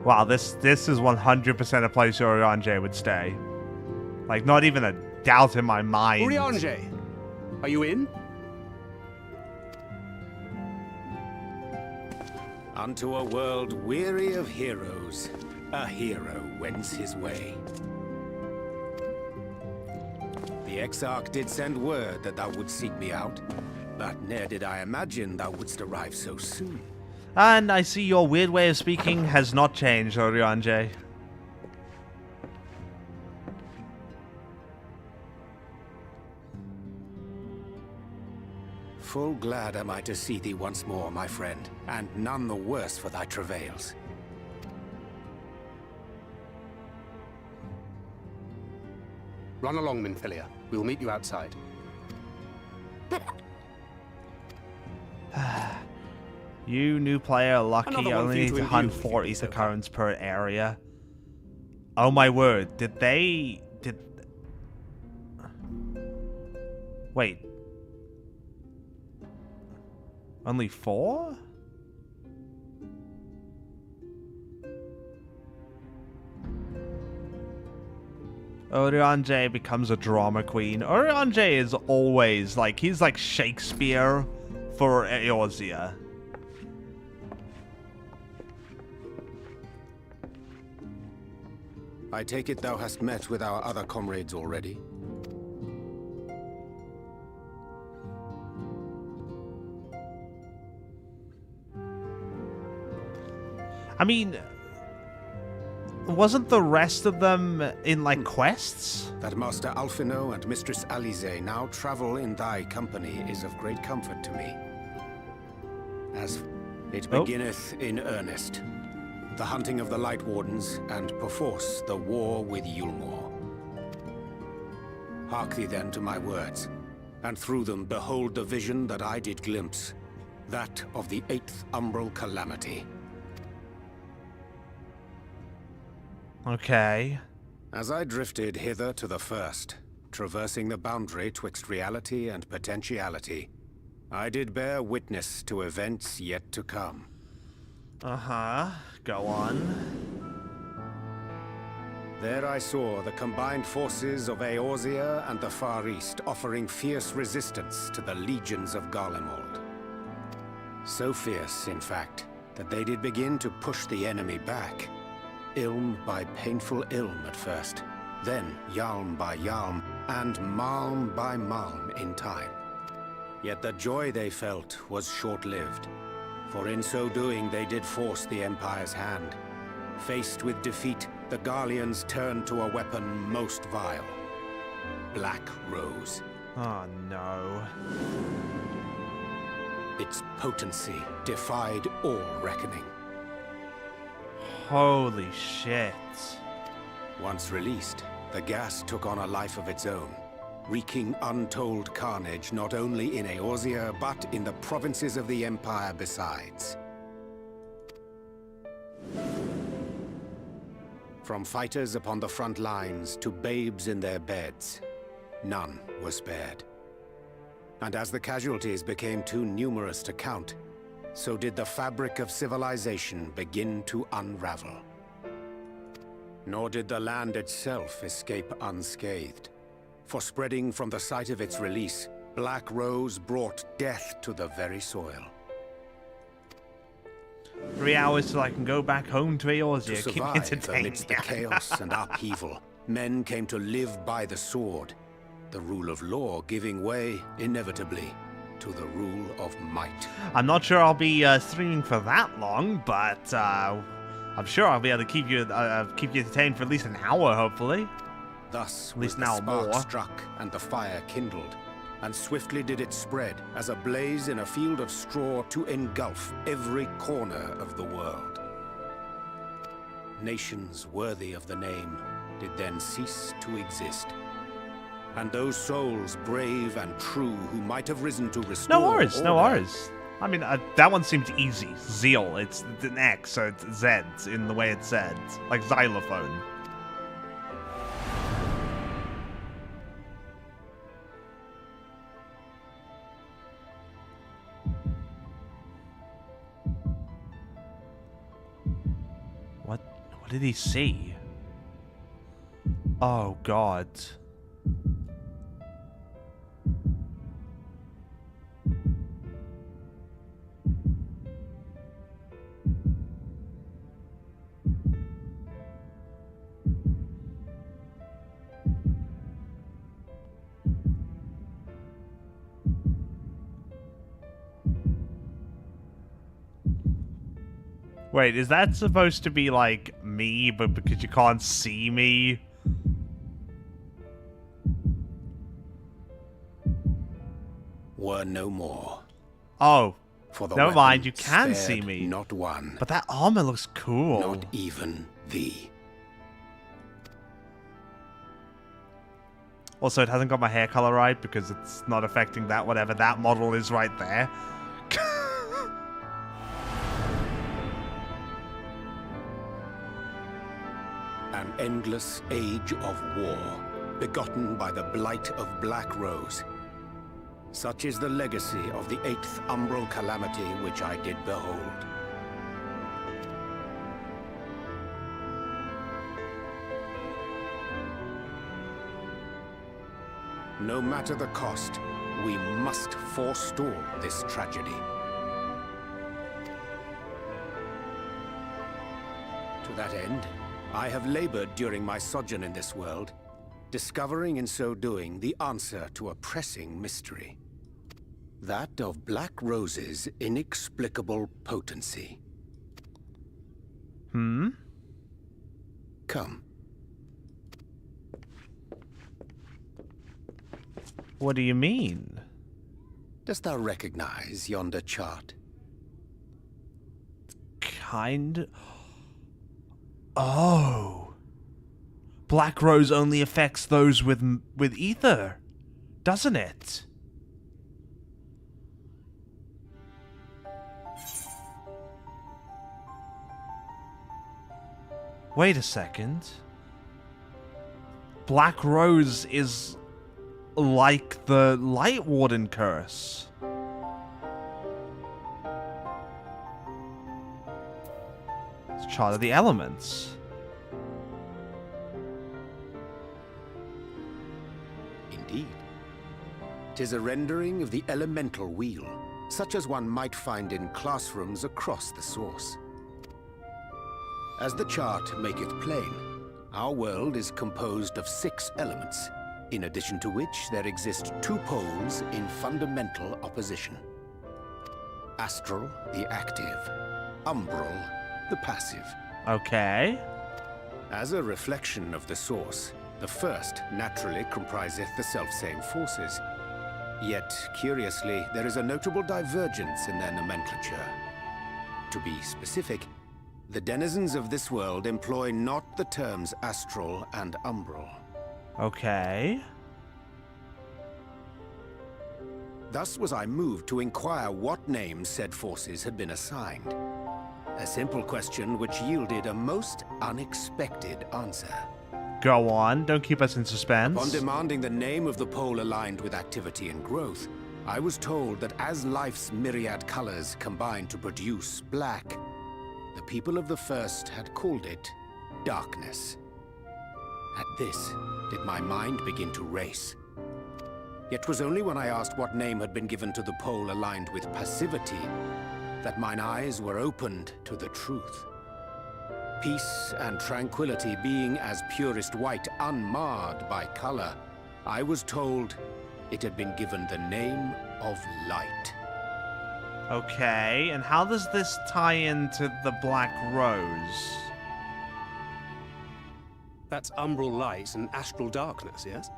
Wow, this is 100% a place Urianger would stay. Like, not even a doubt in my mind. Urianger, are you in? Unto a world weary of heroes, a hero wends his way. The Exarch did send word that thou wouldst seek me out, but ne'er did I imagine thou wouldst arrive so soon. And I see your weird way of speaking has not changed, Oriange. Full glad am I to see thee once more, my friend, and none the worse for thy travails. Run along, Minfilia. We will meet you outside. But You, new player, lucky, Another one only for you need to to imbue hunt if you 4 do ether so. currents per area. Oh my word, did... Wait. Only 4? Oriange becomes a drama queen. Oriange is always, like, he's like Shakespeare for Eorzea. I take it thou hast met with our other comrades already? I mean, wasn't the rest of them in, like, quests? That Master Alphino and Mistress Alize now travel in thy company is of great comfort to me. As it beginneth in earnest, the hunting of the Light Wardens, and perforce the war with Yulmore. Hark thee then to my words, and through them behold the vision that I did glimpse, that of the 8th Umbral Calamity. Okay. As I drifted hither to the first, traversing the boundary twixt reality and potentiality, I did bear witness to events yet to come. Uh-huh. Go on. There I saw the combined forces of Eorzea and the Far East offering fierce resistance to the legions of Garlemald. So fierce, in fact, that they did begin to push the enemy back. Ilm by painful Ilm at first, then Yalm by Yalm, and Malm by Malm in time. Yet the joy they felt was short-lived, for in so doing they did force the Empire's hand. Faced with defeat, the Garleans turned to a weapon most vile. Black Rose. Oh no. Its potency defied all reckoning. Holy shit. Once released, the gas took on a life of its own, wreaking untold carnage not only in Eorzea, but in the provinces of the Empire besides. From fighters upon the front lines to babes in their beds, none were spared. And as the casualties became too numerous to count, so did the fabric of civilization begin to unravel. Nor did the land itself escape unscathed. For spreading from the site of its release, Black Rose brought death to the very soil. 3 hours till I can go back home to To Eorzea. Keep me survive entertained. amidst the chaos and upheaval, men came to live by the sword, the rule of law giving way, inevitably, to the rule of might. I'm not sure I'll be streaming for that long, but I'm sure I'll be able to keep you entertained for at least an hour, hopefully. Thus At least was now the spark more. struck and the fire kindled, and swiftly did it spread as a blaze in a field of straw to engulf every corner of the world. Nations worthy of the name did then cease to exist. And those souls brave and true who might have risen to restore No worries, no order, worries. I mean, that one seemed easy. Zeal, it's an X, so it's Z in the way it's said. Like xylophone. What did he see? Oh, God. Wait, is that supposed to be like me, but because you can't see me? were no more. Oh, For the never mind, you weapon can spared see me. Not one, But that armor looks cool. not even thee. Also, it hasn't got my hair color right because it's not affecting that, whatever that model is right there. An endless age of war, begotten by the blight of Black Rose. Such is the legacy of the 8th umbral calamity which I did behold. No matter the cost, we must forestall this tragedy. To that end, I have labored during my sojourn in this world, discovering in so doing the answer to a pressing mystery. That of Black Rose's inexplicable potency. Hmm? Come. What do you mean? Dost thou recognize yonder chart? Kind... Oh. Black Rose only affects those with ether, doesn't it? Wait a second. Black Rose is like the Light Warden curse. It's Chart of the Elements. Indeed. 'Tis a rendering of the elemental wheel, such as one might find in classrooms across the source. As the chart maketh plain, our world is composed of 6 elements, in addition to which there exist 2 poles in fundamental opposition. Astral, the active. Umbral, the passive. Okay. As a reflection of the source, the first naturally compriseth the selfsame forces. Yet, curiously, there is a notable divergence in their nomenclature. To be specific, the denizens of this world employ not the terms astral and umbral. Okay. Thus was I moved to inquire what names said forces had been assigned. A simple question which yielded a most unexpected answer. Go on, don't keep us in suspense. Upon demanding the name of the pole aligned with activity and growth, I was told that as life's myriad colors combine to produce black, the people of the first had called it darkness. At this, did my mind begin to race. Yet 'twas only when I asked what name had been given to the pole aligned with passivity that mine eyes were opened to the truth. Peace and tranquility being as purest white, unmarred by color, I was told it had been given the name of light. Okay, and how does this tie into the Black Rose? That's umbral light and astral darkness, yes?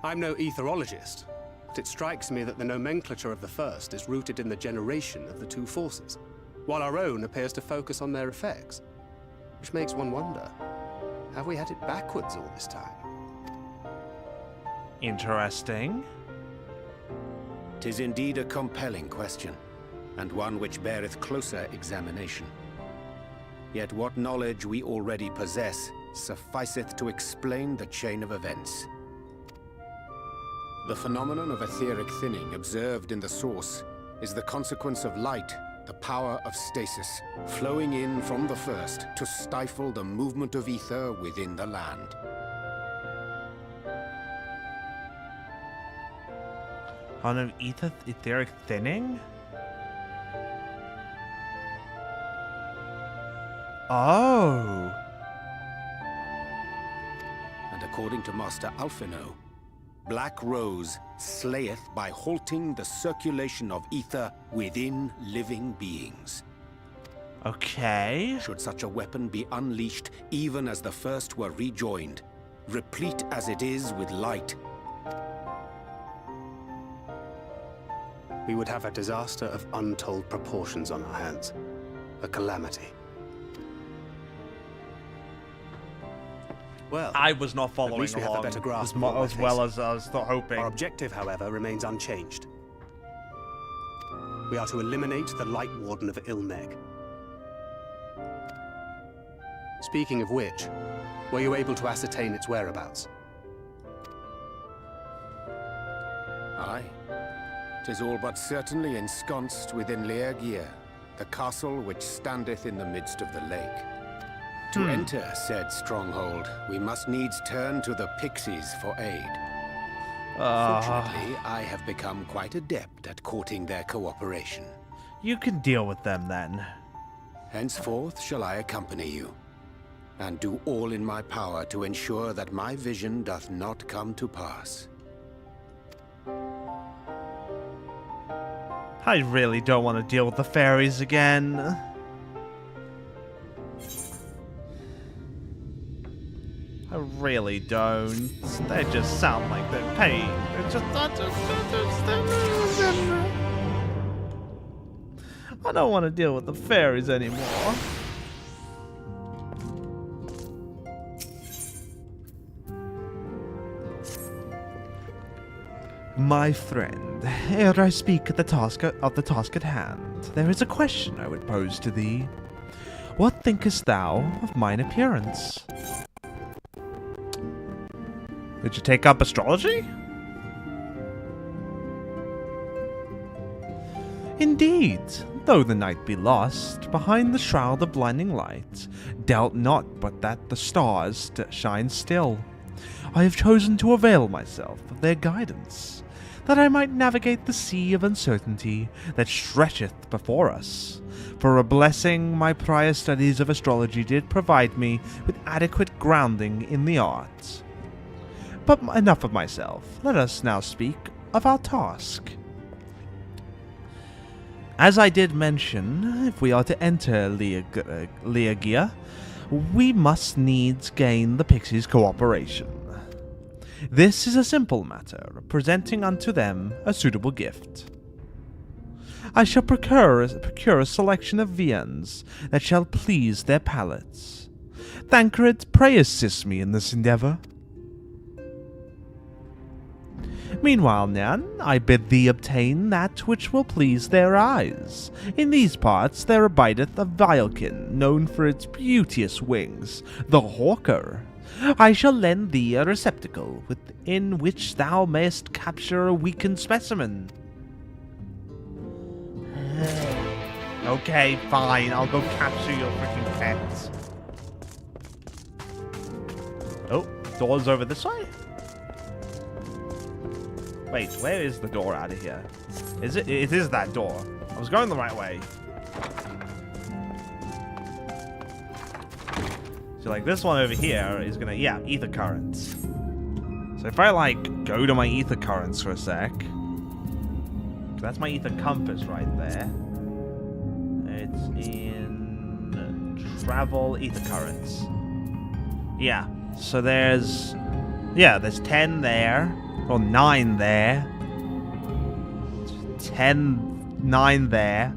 I'm no etherologist, but it strikes me that the nomenclature of the first is rooted in the generation of the 2 forces, while our own appears to focus on their effects. Which makes one wonder, have we had it backwards all this time? Interesting. 'Tis indeed a compelling question, and one which beareth closer examination. Yet what knowledge we already possess sufficeth to explain the chain of events. The phenomenon of etheric thinning observed in the source is the consequence of light, the power of stasis, flowing in from the first to stifle the movement of ether within the land. On an etheric thinning? Oh. And according to Master Alphino, Black Rose slayeth by halting the circulation of ether within living beings. Okay. Should such a weapon be unleashed even as the first were rejoined, replete as it is with light, We would have a disaster of untold proportions on our hands. A calamity. Well, I was not following least we have a along better grasp as, of what as we're well facing. as I was hoping. Our objective, however, remains unchanged. We are to eliminate the Light Warden of Ilneg. Speaking of which, were you able to ascertain its whereabouts? Aye. 'Tis all but certainly ensconced within Leargear, the castle which standeth in the midst of the lake. To enter said stronghold, we must needs turn to the pixies for aid. Fortunately, I have become quite adept at courting their cooperation. You can deal with them then. Henceforth shall I accompany you, and do all in my power to ensure that my vision doth not come to pass. I really don't want to deal with the fairies again. I really don't. They just sound like they're pain. They're just... I don't want to deal with the fairies anymore. My friend, ere I speak of the task at hand, there is a question I would pose to thee. What thinkest thou of mine appearance? Did you take up astrology? Indeed, though the night be lost, behind the shroud of blinding light, doubt not but that the stars shine still. I have chosen to avail myself of their guidance. that I might navigate the sea of uncertainty that stretcheth before us. For a blessing, my prior studies of astrology did provide me with adequate grounding in the arts. But enough of myself. Let us now speak of our task. As I did mention, if we are to enter Leagia, we must needs gain the pixies' cooperation. This is a simple matter, presenting unto them a suitable gift. I shall procure a selection of viands that shall please their palates. Thancred, pray assist me in this endeavour. Meanwhile, Nyan, I bid thee obtain that which will please their eyes. In these parts there abideth a vilekin, known for its beauteous wings, the hawker. I shall lend thee a receptacle within which thou mayest capture a weakened specimen. Okay, fine, I'll go capture your freaking pets. Oh, door's over this way? Wait, where is the door out of here? Is it? It is that door. I was going the right way. So, like, this one over here is gonna, yeah, ether currents. So if I, like, go to my ether currents for a sec. That's my ether compass right there. It's in travel ether currents. Yeah, so there's 10 there. Or 9 there. 10, 9 there.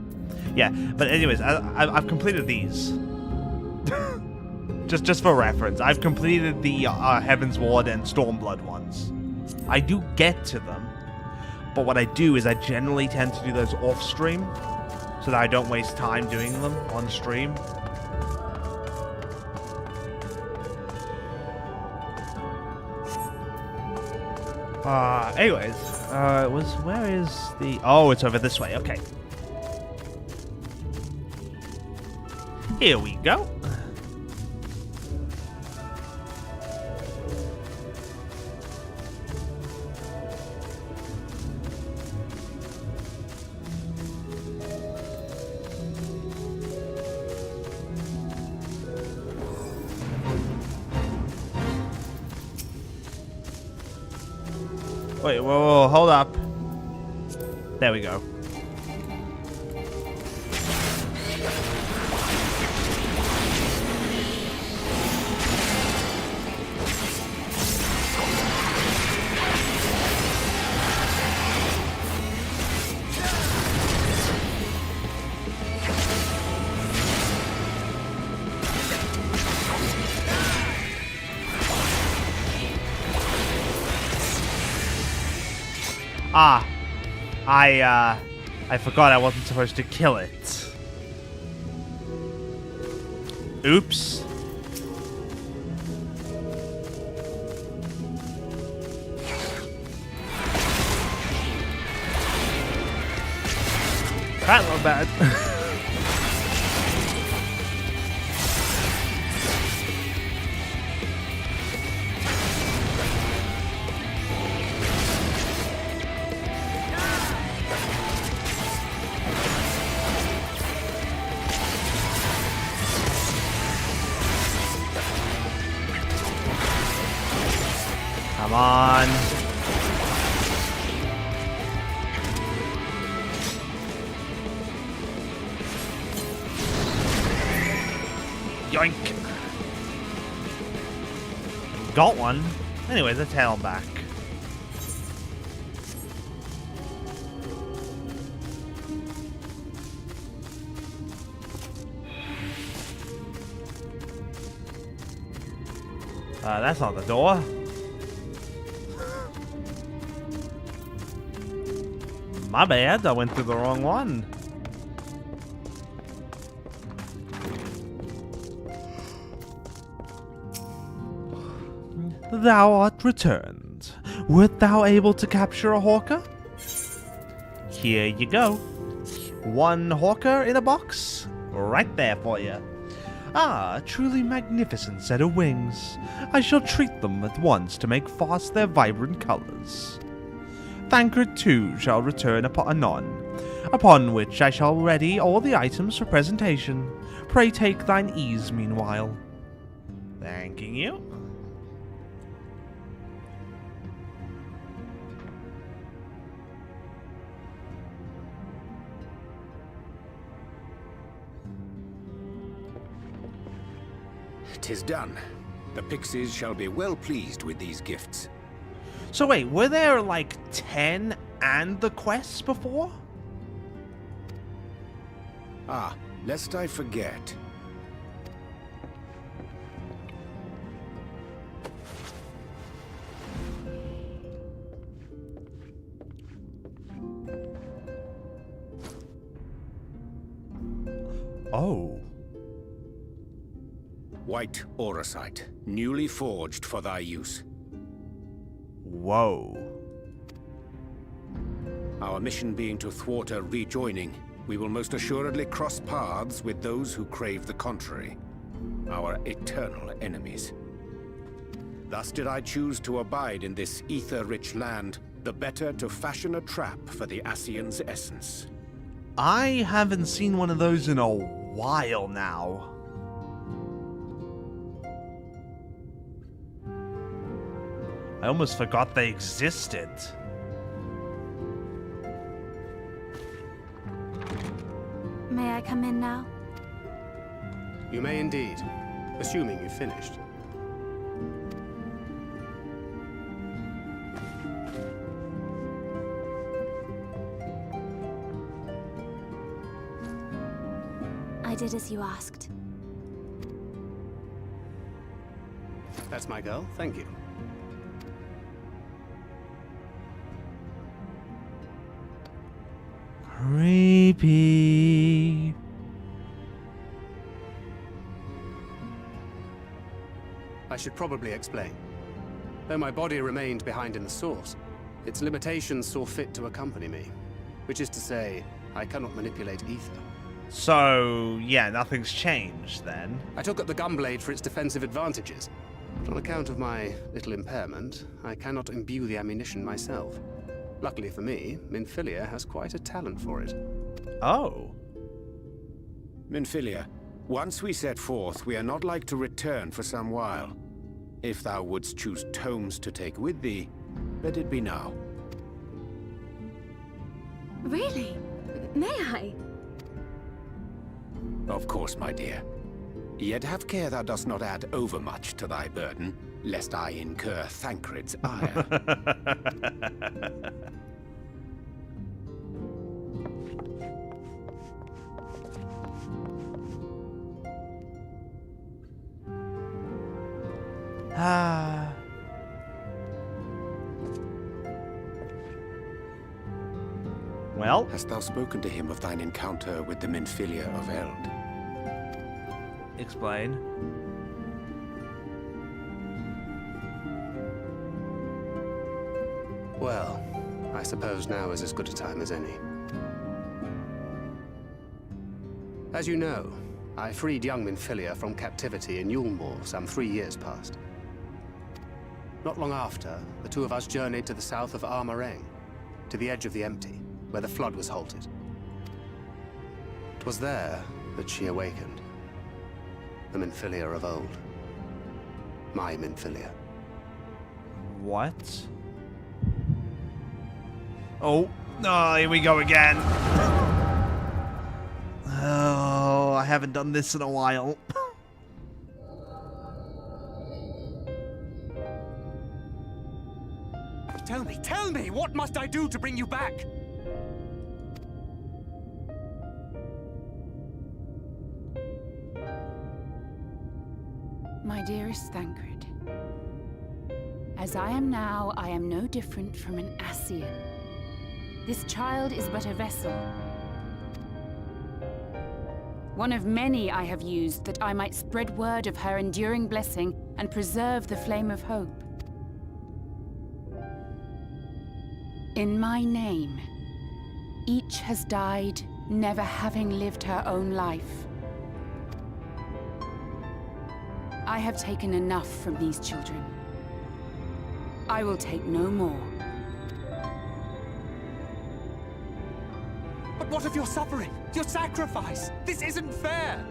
Yeah, but anyways, I've completed these. just for reference, I've completed the Heaven's Ward and Stormblood ones. I do get to them, but what I do is I generally tend to do those off stream, so that I don't waste time doing them on stream. Anyways, where is the... Oh, it's over this way, okay. Here we go. Wait, whoa, hold up. There we go. I forgot I wasn't supposed to kill it. Oops. That's not bad. Come on. Yoink. Got one. Anyways, let's head on back. That's not the door. My bad, I went through the wrong one. Thou art returned. Wert thou able to capture a hawker? Here you go. One hawker in a box, right there for you. Ah, a truly magnificent set of wings. I shall treat them at once to make fast their vibrant colors. Thancred too shall return anon, upon which I shall ready all the items for presentation. Pray take thine ease meanwhile. Thanking you. "'Tis done. The pixies shall be well pleased with these gifts." So wait, were there like 10 and the quests before? Ah, lest I forget. Oh. White auracite, newly forged for thy use. Whoa. Our mission being to thwart a rejoining, we will most assuredly cross paths with those who crave the contrary, our eternal enemies. Thus did I choose to abide in this ether-rich land, the better to fashion a trap for the Ascian's essence. I haven't seen one of those in a while now. I almost forgot they existed. May I come in now? You may indeed, assuming you've finished. I did as you asked. That's my girl, thank you. Creepy. I should probably explain. Though my body remained behind in the source, its limitations saw fit to accompany me. Which is to say, I cannot manipulate ether. So, yeah, nothing's changed then. I took up the gunblade for its defensive advantages, but on account of my little impairment, I cannot imbue the ammunition myself. Luckily for me, Minfilia has quite a talent for it. Oh. Minfilia, once we set forth, we are not like to return for some while. If thou wouldst choose tomes to take with thee, let it be now. Really? May I? Of course, my dear. Yet have care thou dost not add overmuch to thy burden, lest I incur Thancred's ire. Ah. Well, Hast thou spoken to him of thine encounter with the Minfilia of Eld? explain. Well, I suppose now is as good a time as any. As you know, I freed young Minfilia from captivity in Yulmore some 3 years past. Not long after, the two of us journeyed to the south of Armareng, to the edge of the Empty, where the flood was halted. 'Twas there that she awakened. The Minfilia of old. My Minfilia. What? Oh, no, here we go again. Oh, I haven't done this in a while. Tell me, what must I do to bring you back? My dearest Thancred, as I am now, I am no different from an Ascian. This child is but a vessel. One of many I have used that I might spread word of her enduring blessing and preserve the flame of hope. In my name, each has died, never having lived her own life. I have taken enough from these children. I will take no more. But what of your suffering? Your sacrifice? This isn't fair!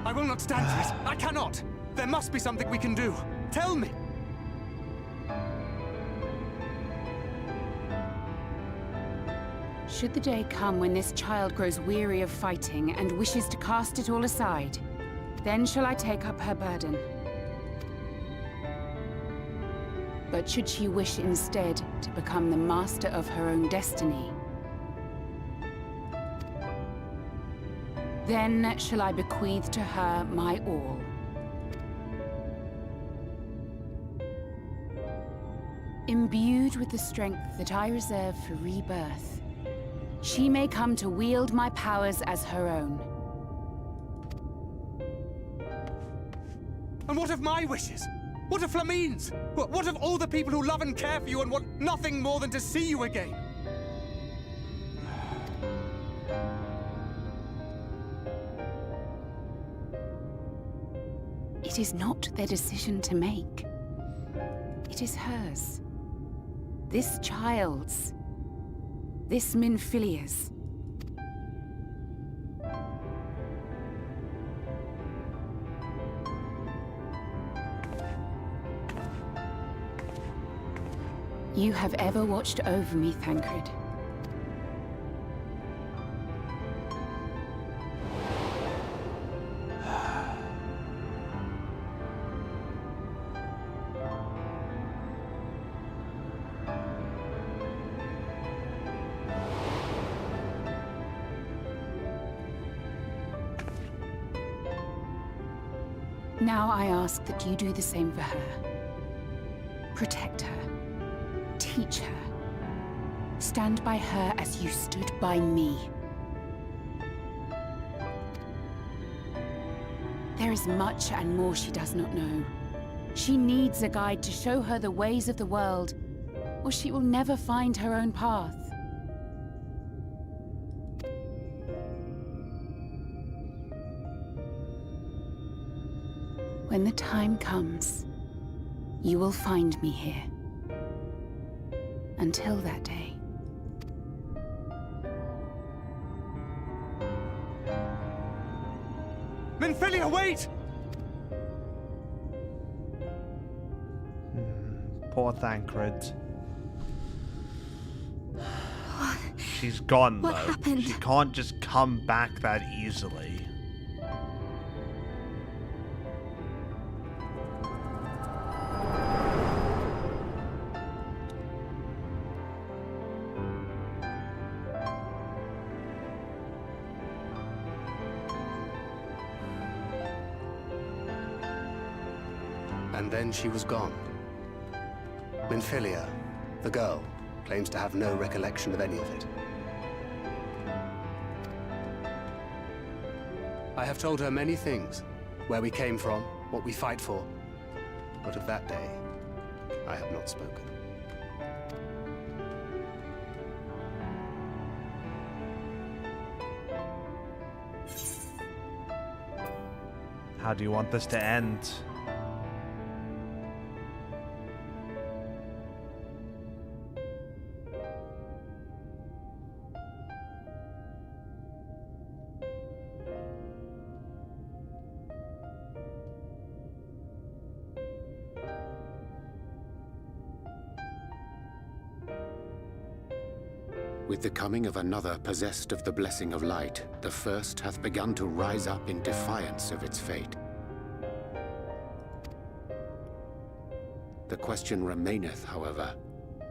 I will not stand for it. I cannot! There must be something we can do. Tell me! Should the day come when this child grows weary of fighting and wishes to cast it all aside, then shall I take up her burden. But should she wish instead to become the master of her own destiny, then shall I bequeath to her my all. Imbued with the strength that I reserve for rebirth, she may come to wield my powers as her own. And what of my wishes? What of Flamine's? What of all the people who love and care for you and want nothing more than to see you again? It is not their decision to make. It is hers. This child's. This Minfilia's. You have ever watched over me, Thancred. Now I ask that you do the same for her. Protect her. Teach her. Stand by her as you stood by me. There is much and more she does not know. She needs a guide to show her the ways of the world, or she will never find her own path. When the time comes, you will find me here. Until that day. Minfilia, wait! Poor Thancred. She's gone, though. What happened? She can't just come back that easily. And then she was gone. Minfilia, the girl, claims to have no recollection of any of it. I have told her many things. Where we came from, what we fight for. But of that day, I have not spoken. How do you want this to end? With the coming of another possessed of the blessing of light, the first hath begun to rise up in defiance of its fate. The question remaineth, however,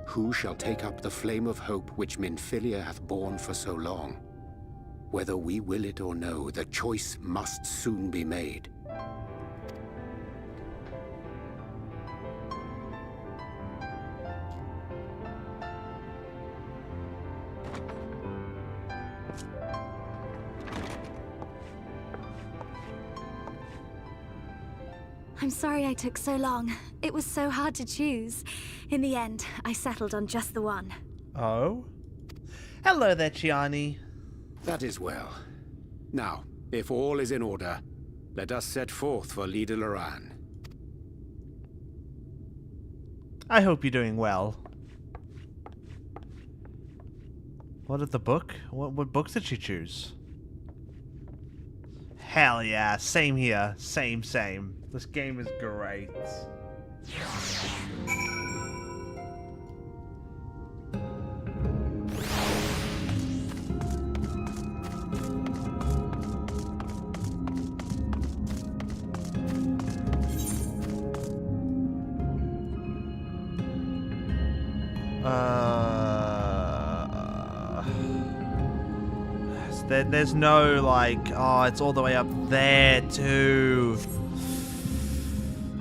who shall take up the flame of hope which Minfilia hath borne for so long? Whether we will it or no, the choice must soon be made. I'm sorry I took so long. It was so hard to choose. In the end, I settled on just the one. Oh? Hello there, Chiani. That is well. Now, if all is in order, let us set forth for Lida Loran. I hope you're doing well. What did the book? What books did she choose? Hell yeah, same here. Same. This game is great. There's no, like, oh, it's all the way up there, too.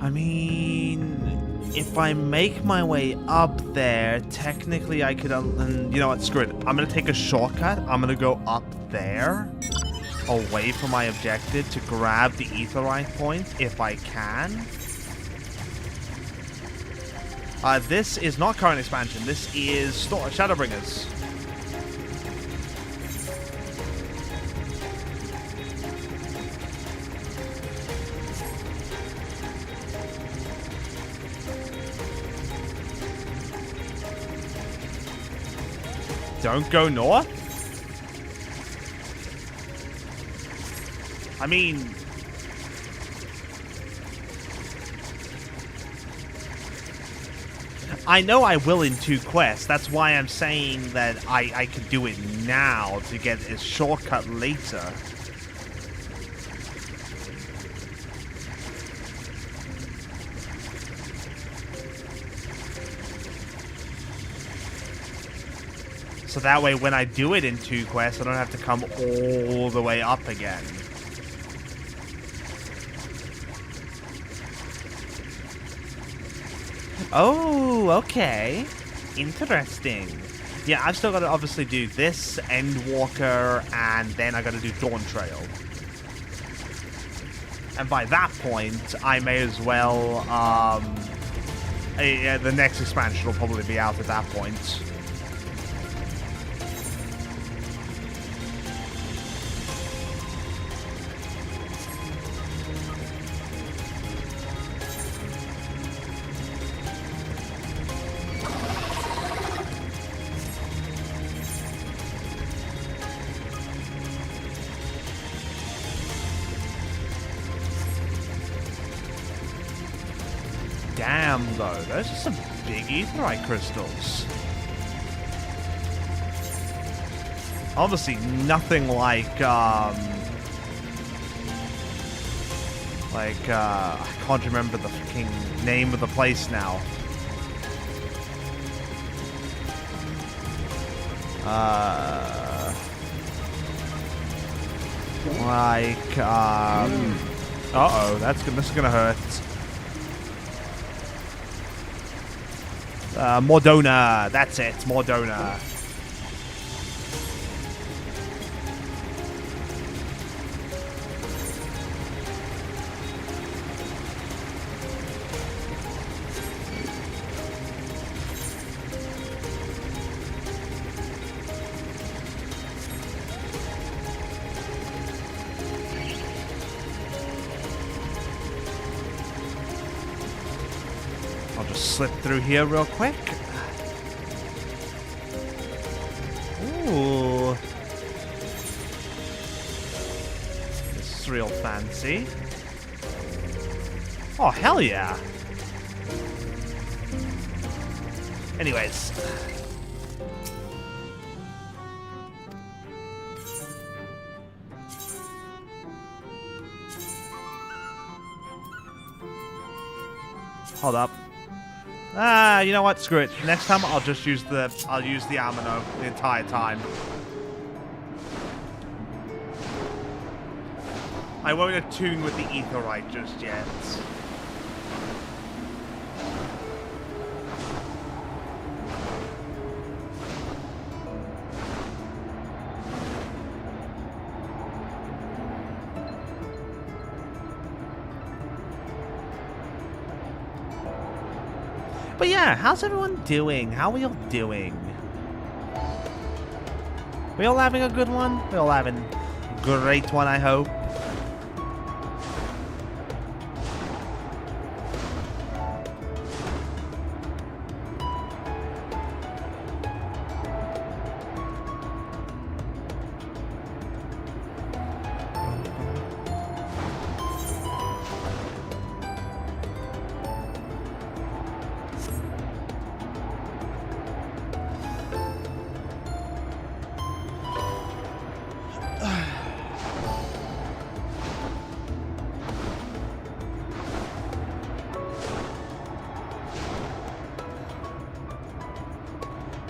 I mean, if I make my way up there, technically I could, and you know what, screw it. I'm going to take a shortcut. I'm going to go up there, away from my objective, to grab the Aetheryte point, if I can. This is not current expansion. This is Shadowbringers. Don't go north? I mean... I know I will in 2 quests. That's why I'm saying that I could do it now to get a shortcut later. So that way, when I do it in 2 quests, I don't have to come all the way up again. Oh, okay. Interesting. Yeah, I've still got to obviously do this, Endwalker, and then I got to do Dawn Trail. And by that point, I may as well, the next expansion will probably be out at that point. Damn, though, those are some big Aetheryte crystals. Obviously, nothing like, I can't remember the fucking name of the place now. Uh-oh, this is gonna hurt. Mordona, that's it, Mordona. I'll just slip through here real quick. Ooh. This is real fancy. Oh, hell yeah. Anyways. Hold up. You know what? Screw it. Next time I'll just use the Amino the entire time. I won't attune with the Aetheryte just yet. But yeah, how's everyone doing? How are we all doing? We all having a good one? We all having a great one, I hope.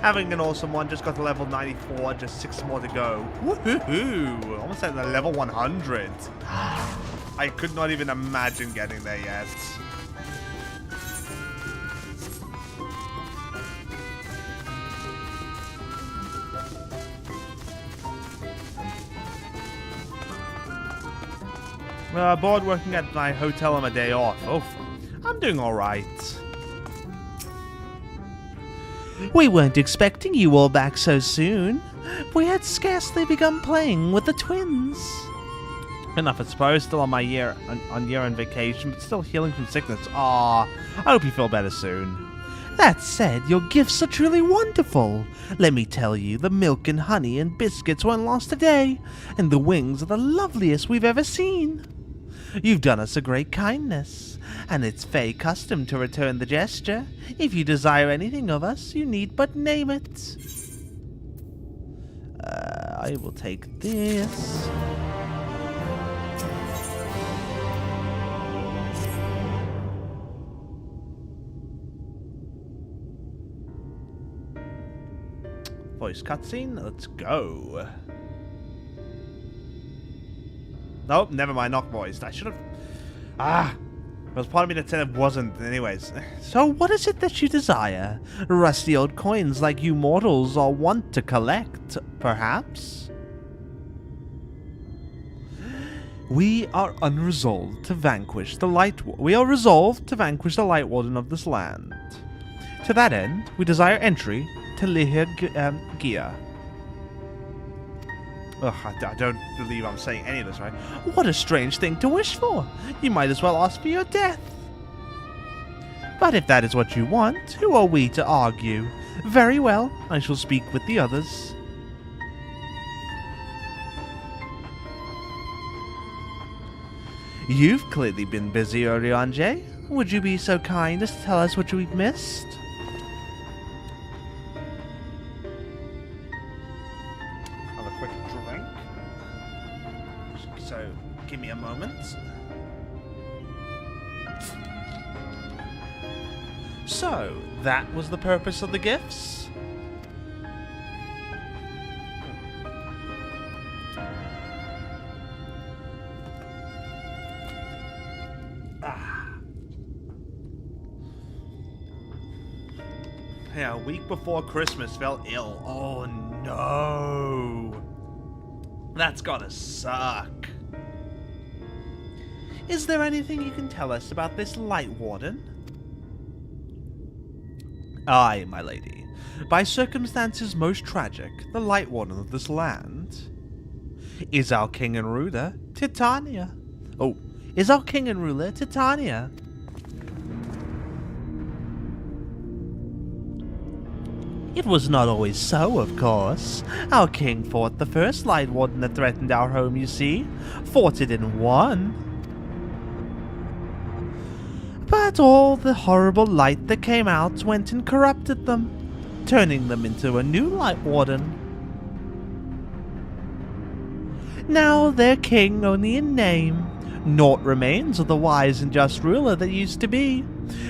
Having an awesome one. Just got to level 94. Just 6 more to go. Woohoo! Almost at the level 100. I could not even imagine getting there yet. Bored working at my hotel on my day off. Oh, I'm doing alright. We weren't expecting you all back so soon. We had scarcely begun playing with the twins. Enough, I suppose. Still on my year-end vacation, but still healing from sickness. Aw, I hope you feel better soon. That said, your gifts are truly wonderful. Let me tell you, the milk and honey and biscuits weren't lost today, and the wings are the loveliest we've ever seen. You've done us a great kindness, and it's Fey custom to return the gesture. If you desire anything of us, you need but name it. I will take this. Voice cutscene, let's go. Nope, never mind, not voiced. I should have... There was part of me that said it wasn't. Anyways. So what is it that you desire? Rusty old coins like you mortals are wont to collect, perhaps? We are resolved to vanquish the Light Warden of this land. To that end, we desire entry to Lihir. Ugh, I don't believe I'm saying any of this right. What a strange thing to wish for. You might as well ask for your death. But if that is what you want, who are we to argue? Very well, I shall speak with the others. You've clearly been busy, Oriange. Would you be so kind as to tell us what we've missed? So, give me a moment. So, that was the purpose of the gifts? Yeah, a week before Christmas, fell ill. Oh no! That's gotta suck. Is there anything you can tell us about this Light Warden? Aye, my lady. By circumstances most tragic, the Light Warden of this land is our king and ruler, Titania. Oh, is our king and ruler, Titania. It was not always so, of course. Our king fought the first Light Warden that threatened our home, you see. Fought it and won. But all the horrible light that came out went and corrupted them, turning them into a new Light Warden. Now they're king only in name. Naught remains of the wise and just ruler that used to be.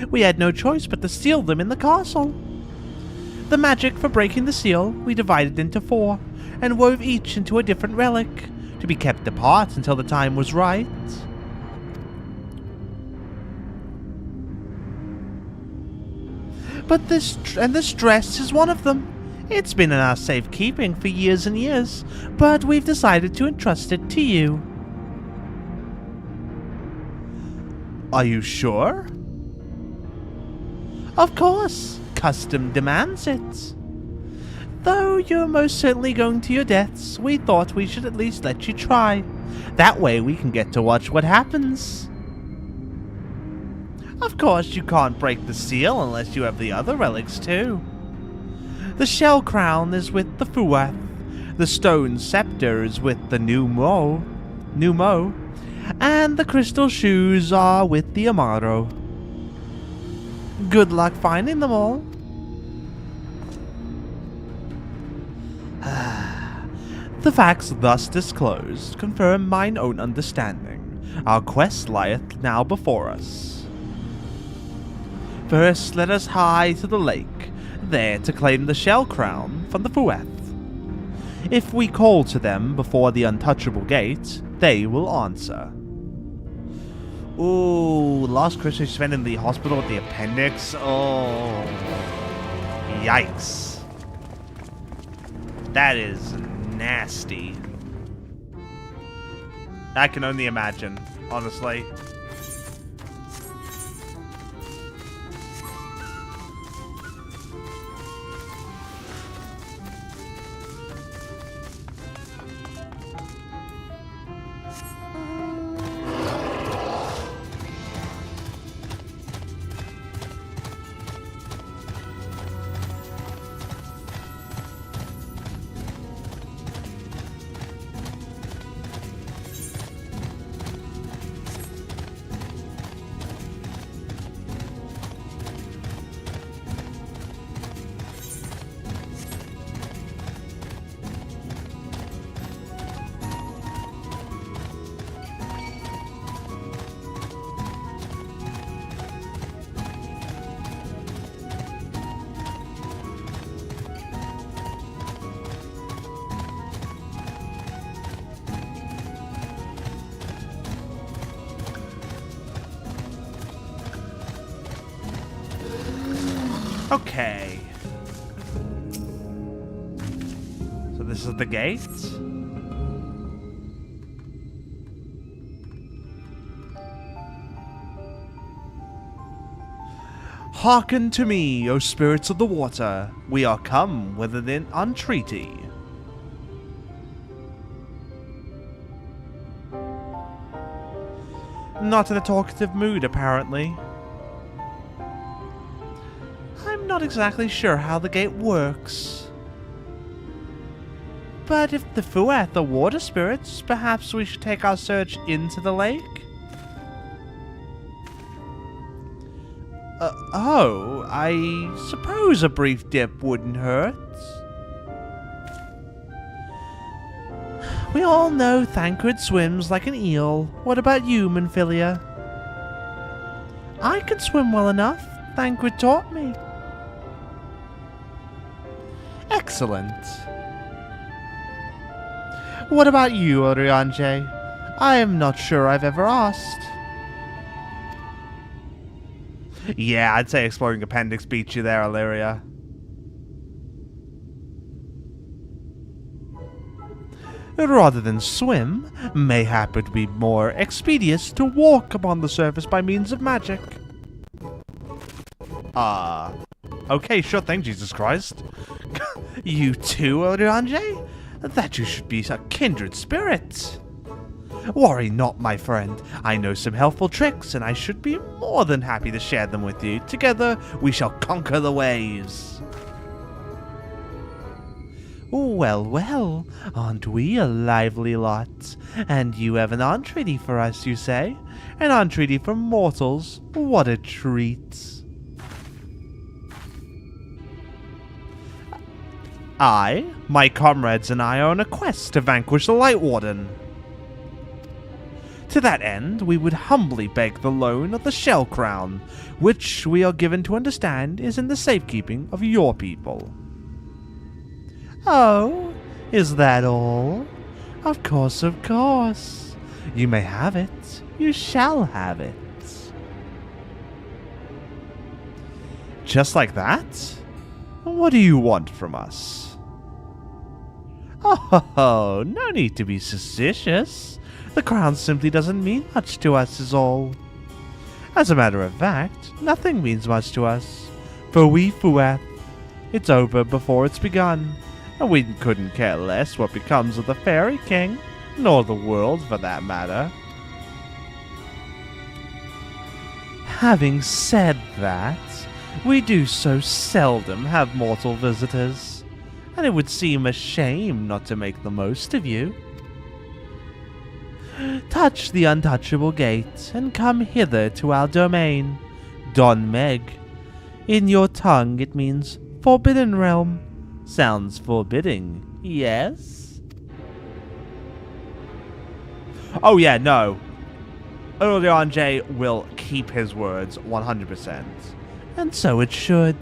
We had no choice but to seal them in the castle. The magic for breaking the seal we divided into 4, and wove each into a different relic, to be kept apart until the time was right. But this dress is one of them. It's been in our safekeeping for years and years, but we've decided to entrust it to you. Are you sure? Of course. Custom demands it. Though you're most certainly going to your deaths, we thought we should at least let you try. That way we can get to watch what happens. Of course, you can't break the seal unless you have the other relics too. The shell crown is with the Fuath, the stone scepter is with the Numo, and the crystal shoes are with the Amaro. Good luck finding them all. The facts thus disclosed confirm mine own understanding. Our quest lieth now before us. First let us hie to the lake, there to claim the Shell Crown from the Fueth. If we call to them before the untouchable gate, they will answer. Ooh, last Christmas spent in the hospital with the appendix. Oh, yikes. That is nasty. I can only imagine, honestly. Okay. So this is the gate. Hearken to me, O spirits of the water. We are come with an entreaty. Not in a talkative mood, apparently. I'm not exactly sure how the gate works. But if the Fueth are water spirits, perhaps we should take our search into the lake? Oh, I suppose a brief dip wouldn't hurt. We all know Thancred swims like an eel. What about you, Manphilia? I can swim well enough. Thancred taught me. Excellent. What about you, Oriange? I am not sure I've ever asked. Yeah, I'd say exploring appendix beats you there, Illyria. Rather than swim, mayhap it would be more expeditious to walk upon the surface by means of magic. Okay, sure thing, Jesus Christ. You too, Oriange? That you should be a kindred spirit. Worry not, my friend. I know some helpful tricks, and I should be more than happy to share them with you. Together, we shall conquer the waves. Well, well, aren't we a lively lot? And you have an entreaty for us, you say? An entreaty for mortals? What a treat. I, my comrades and I are on a quest to vanquish the Light Warden. To that end, we would humbly beg the loan of the Shell Crown, which we are given to understand is in the safekeeping of your people. Oh, is that all? Of course, of course. You may have it. You shall have it. Just like that? What do you want from us? Oh, no need to be suspicious. The crown simply doesn't mean much to us is all. As a matter of fact, nothing means much to us. For we Fueth, it's over before it's begun. And we couldn't care less what becomes of the Fairy King, nor the world for that matter. Having said that, we do so seldom have mortal visitors, and it would seem a shame not to make the most of you. Touch the untouchable gate, and come hither to our domain, Don Meg. In your tongue it means Forbidden Realm. Sounds forbidding, yes? Oh yeah, no. Oriange will keep his words 100%. And so it should.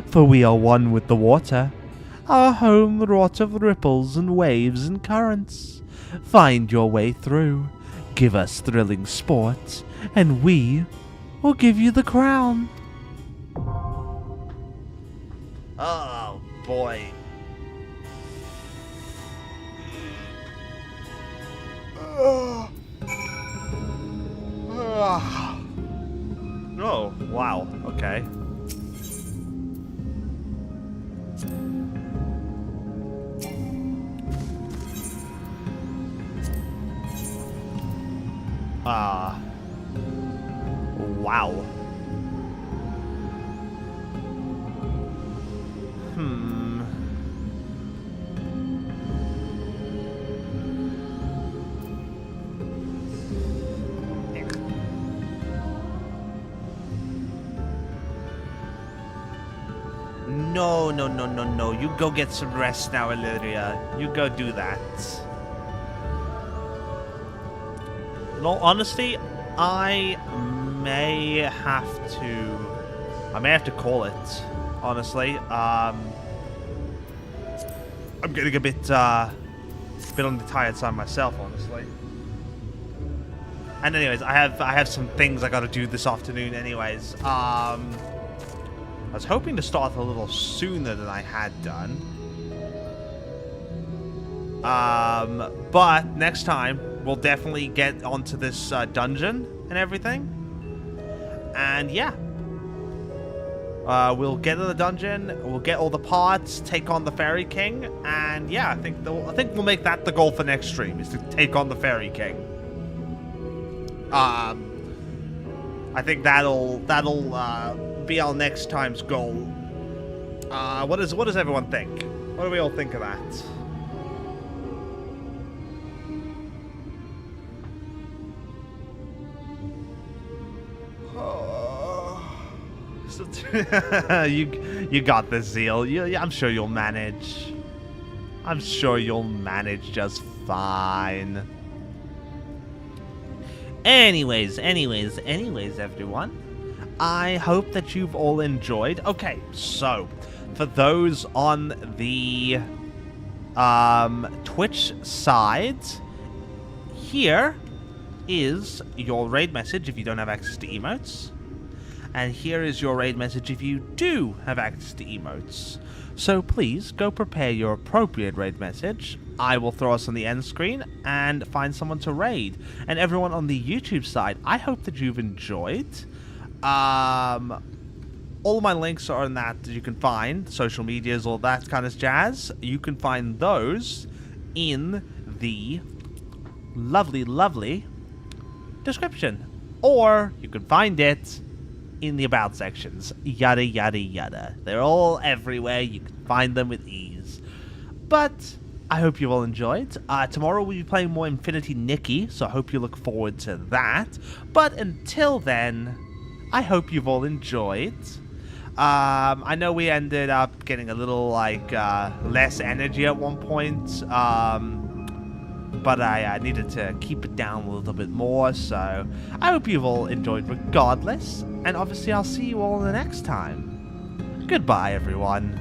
for we are one with the water. Our home wrought of ripples and waves and currents. Find your way through, give us thrilling sport, and we will give you the crown. Oh boy. Oh, wow, okay. Wow. No. You go get some rest now, Illyria. You go do that. No, honestly, I may have to call it. Honestly, I'm getting a bit on the tired side myself, honestly. And anyways, I have some things I gotta do this afternoon. Anyways, I was hoping to start a little sooner than I had done. But next time we'll definitely get onto this dungeon and everything. And yeah, we'll get to the dungeon. We'll get all the parts, take on the Fairy King, and yeah, I think we'll make that the goal for next stream, is to take on the Fairy King. I think that'll be our next time's goal. What does everyone think? What do we all think of that? You got this, Zeal. I'm sure you'll manage. I'm sure you'll manage just fine. Anyways, everyone. I hope that you've all enjoyed. Okay, so for those on the Twitch side, here is your raid message if you don't have access to emotes. And here is your raid message if you do have access to emotes. So please go prepare your appropriate raid message. I will throw us on the end screen and find someone to raid. And everyone on the YouTube side, I hope that you've enjoyed. All of my links are on that you can find, social medias, all that kind of jazz. You can find those in the lovely description, or you can find it in the about sections, yada yada yada. They're all everywhere. You can find them with ease. But I hope you all enjoyed. Tomorrow we'll be playing more Infinity Nikki, so I hope you look forward to that. But until then, I hope you've all enjoyed. I know we ended up getting a little, like, less energy at one point. But I needed to keep it down a little bit more, so I hope you've all enjoyed regardless. And obviously I'll see you all in the next time. Goodbye, everyone.